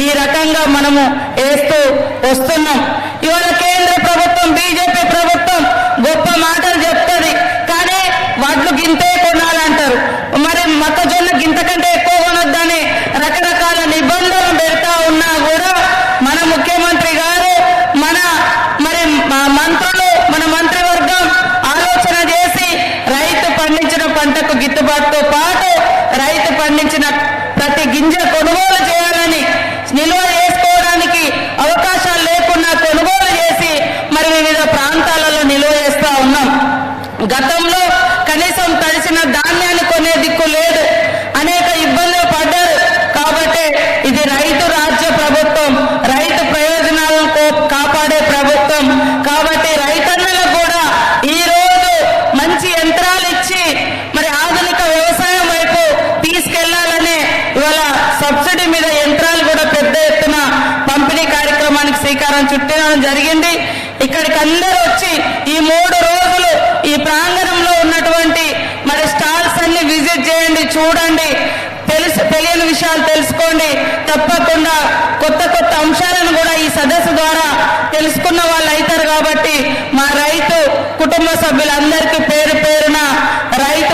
ఈ రకంగా మనము వేస్తూ వస్తున్నాం. ఇవాళ కేంద్ర ప్రభుత్వం, బీజేపీ ప్రభుత్వం గొప్ప మాటలు చెప్తుంది, కానీ వడ్లు గింతే కొనాలంటారు, మరి మొక్కజొన్న గింతకంటే ఎక్కువ కొనొద్దని రకరకాల నిబంధనలు పెడతా ఉన్నా కూడా మన ముఖ్యమంత్రి గారు, మన మంత్రులు, మన మంత్రివర్గం ఆలోచన చేసి రైతు పండించిన పంటకు గిట్టుబాటుతో పాటు రైతు పండించిన ప్రతి గింజ కొనుగోలు చేయాలని, నిల్వ చేసుకోవడానికి అవకాశాలు లేకుండా కొనుగోలు చేసి మరి వివిధ ప్రాంతాలలో నిల్వ చేస్తా ఉన్నాం. గతంలో కనీసం తడిసిన ధాన్యాన్ని కొనే దిక్కు లేదు, అనేక ఇబ్బందులు పడ్డారు. కాబట్టి ఇది రైతు రాజ్య ప్రభుత్వం, రైతు ప్రయోజనాలను కాపాడే ప్రభుత్వం. కాబట్టి రైతన్నలకు కూడా ఈ రోజు మంచి యంత్రాలు ఇచ్చి మరి ఆధునిక వ్యవసాయం వైపు తీసుకెళ్లాలనే ఇవాళ సబ్సిడీ మీద యంత్రాలు కూడా పెద్ద ఎత్తున పంపిణీ కార్యక్రమానికి శ్రీకారం చుట్టడం జరిగింది. ఇక్కడికి అందరూ వచ్చి ఈ 3 రోజులు ఈ ప్రాంగణంలో ఉన్నటువంటి మరి స్టాల్స్ అన్ని విజిట్ చేయండి, చూడండి, తెలియని విషయాలు తెలుసుకోండి. తప్పకుండా కొత్త కొత్త అంశాలను కూడా ఈ సదస్సు ద్వారా తెలుసుకున్న వాళ్ళు అవుతారు. కాబట్టి మా రైతు కుటుంబ సభ్యులందరికీ పేరు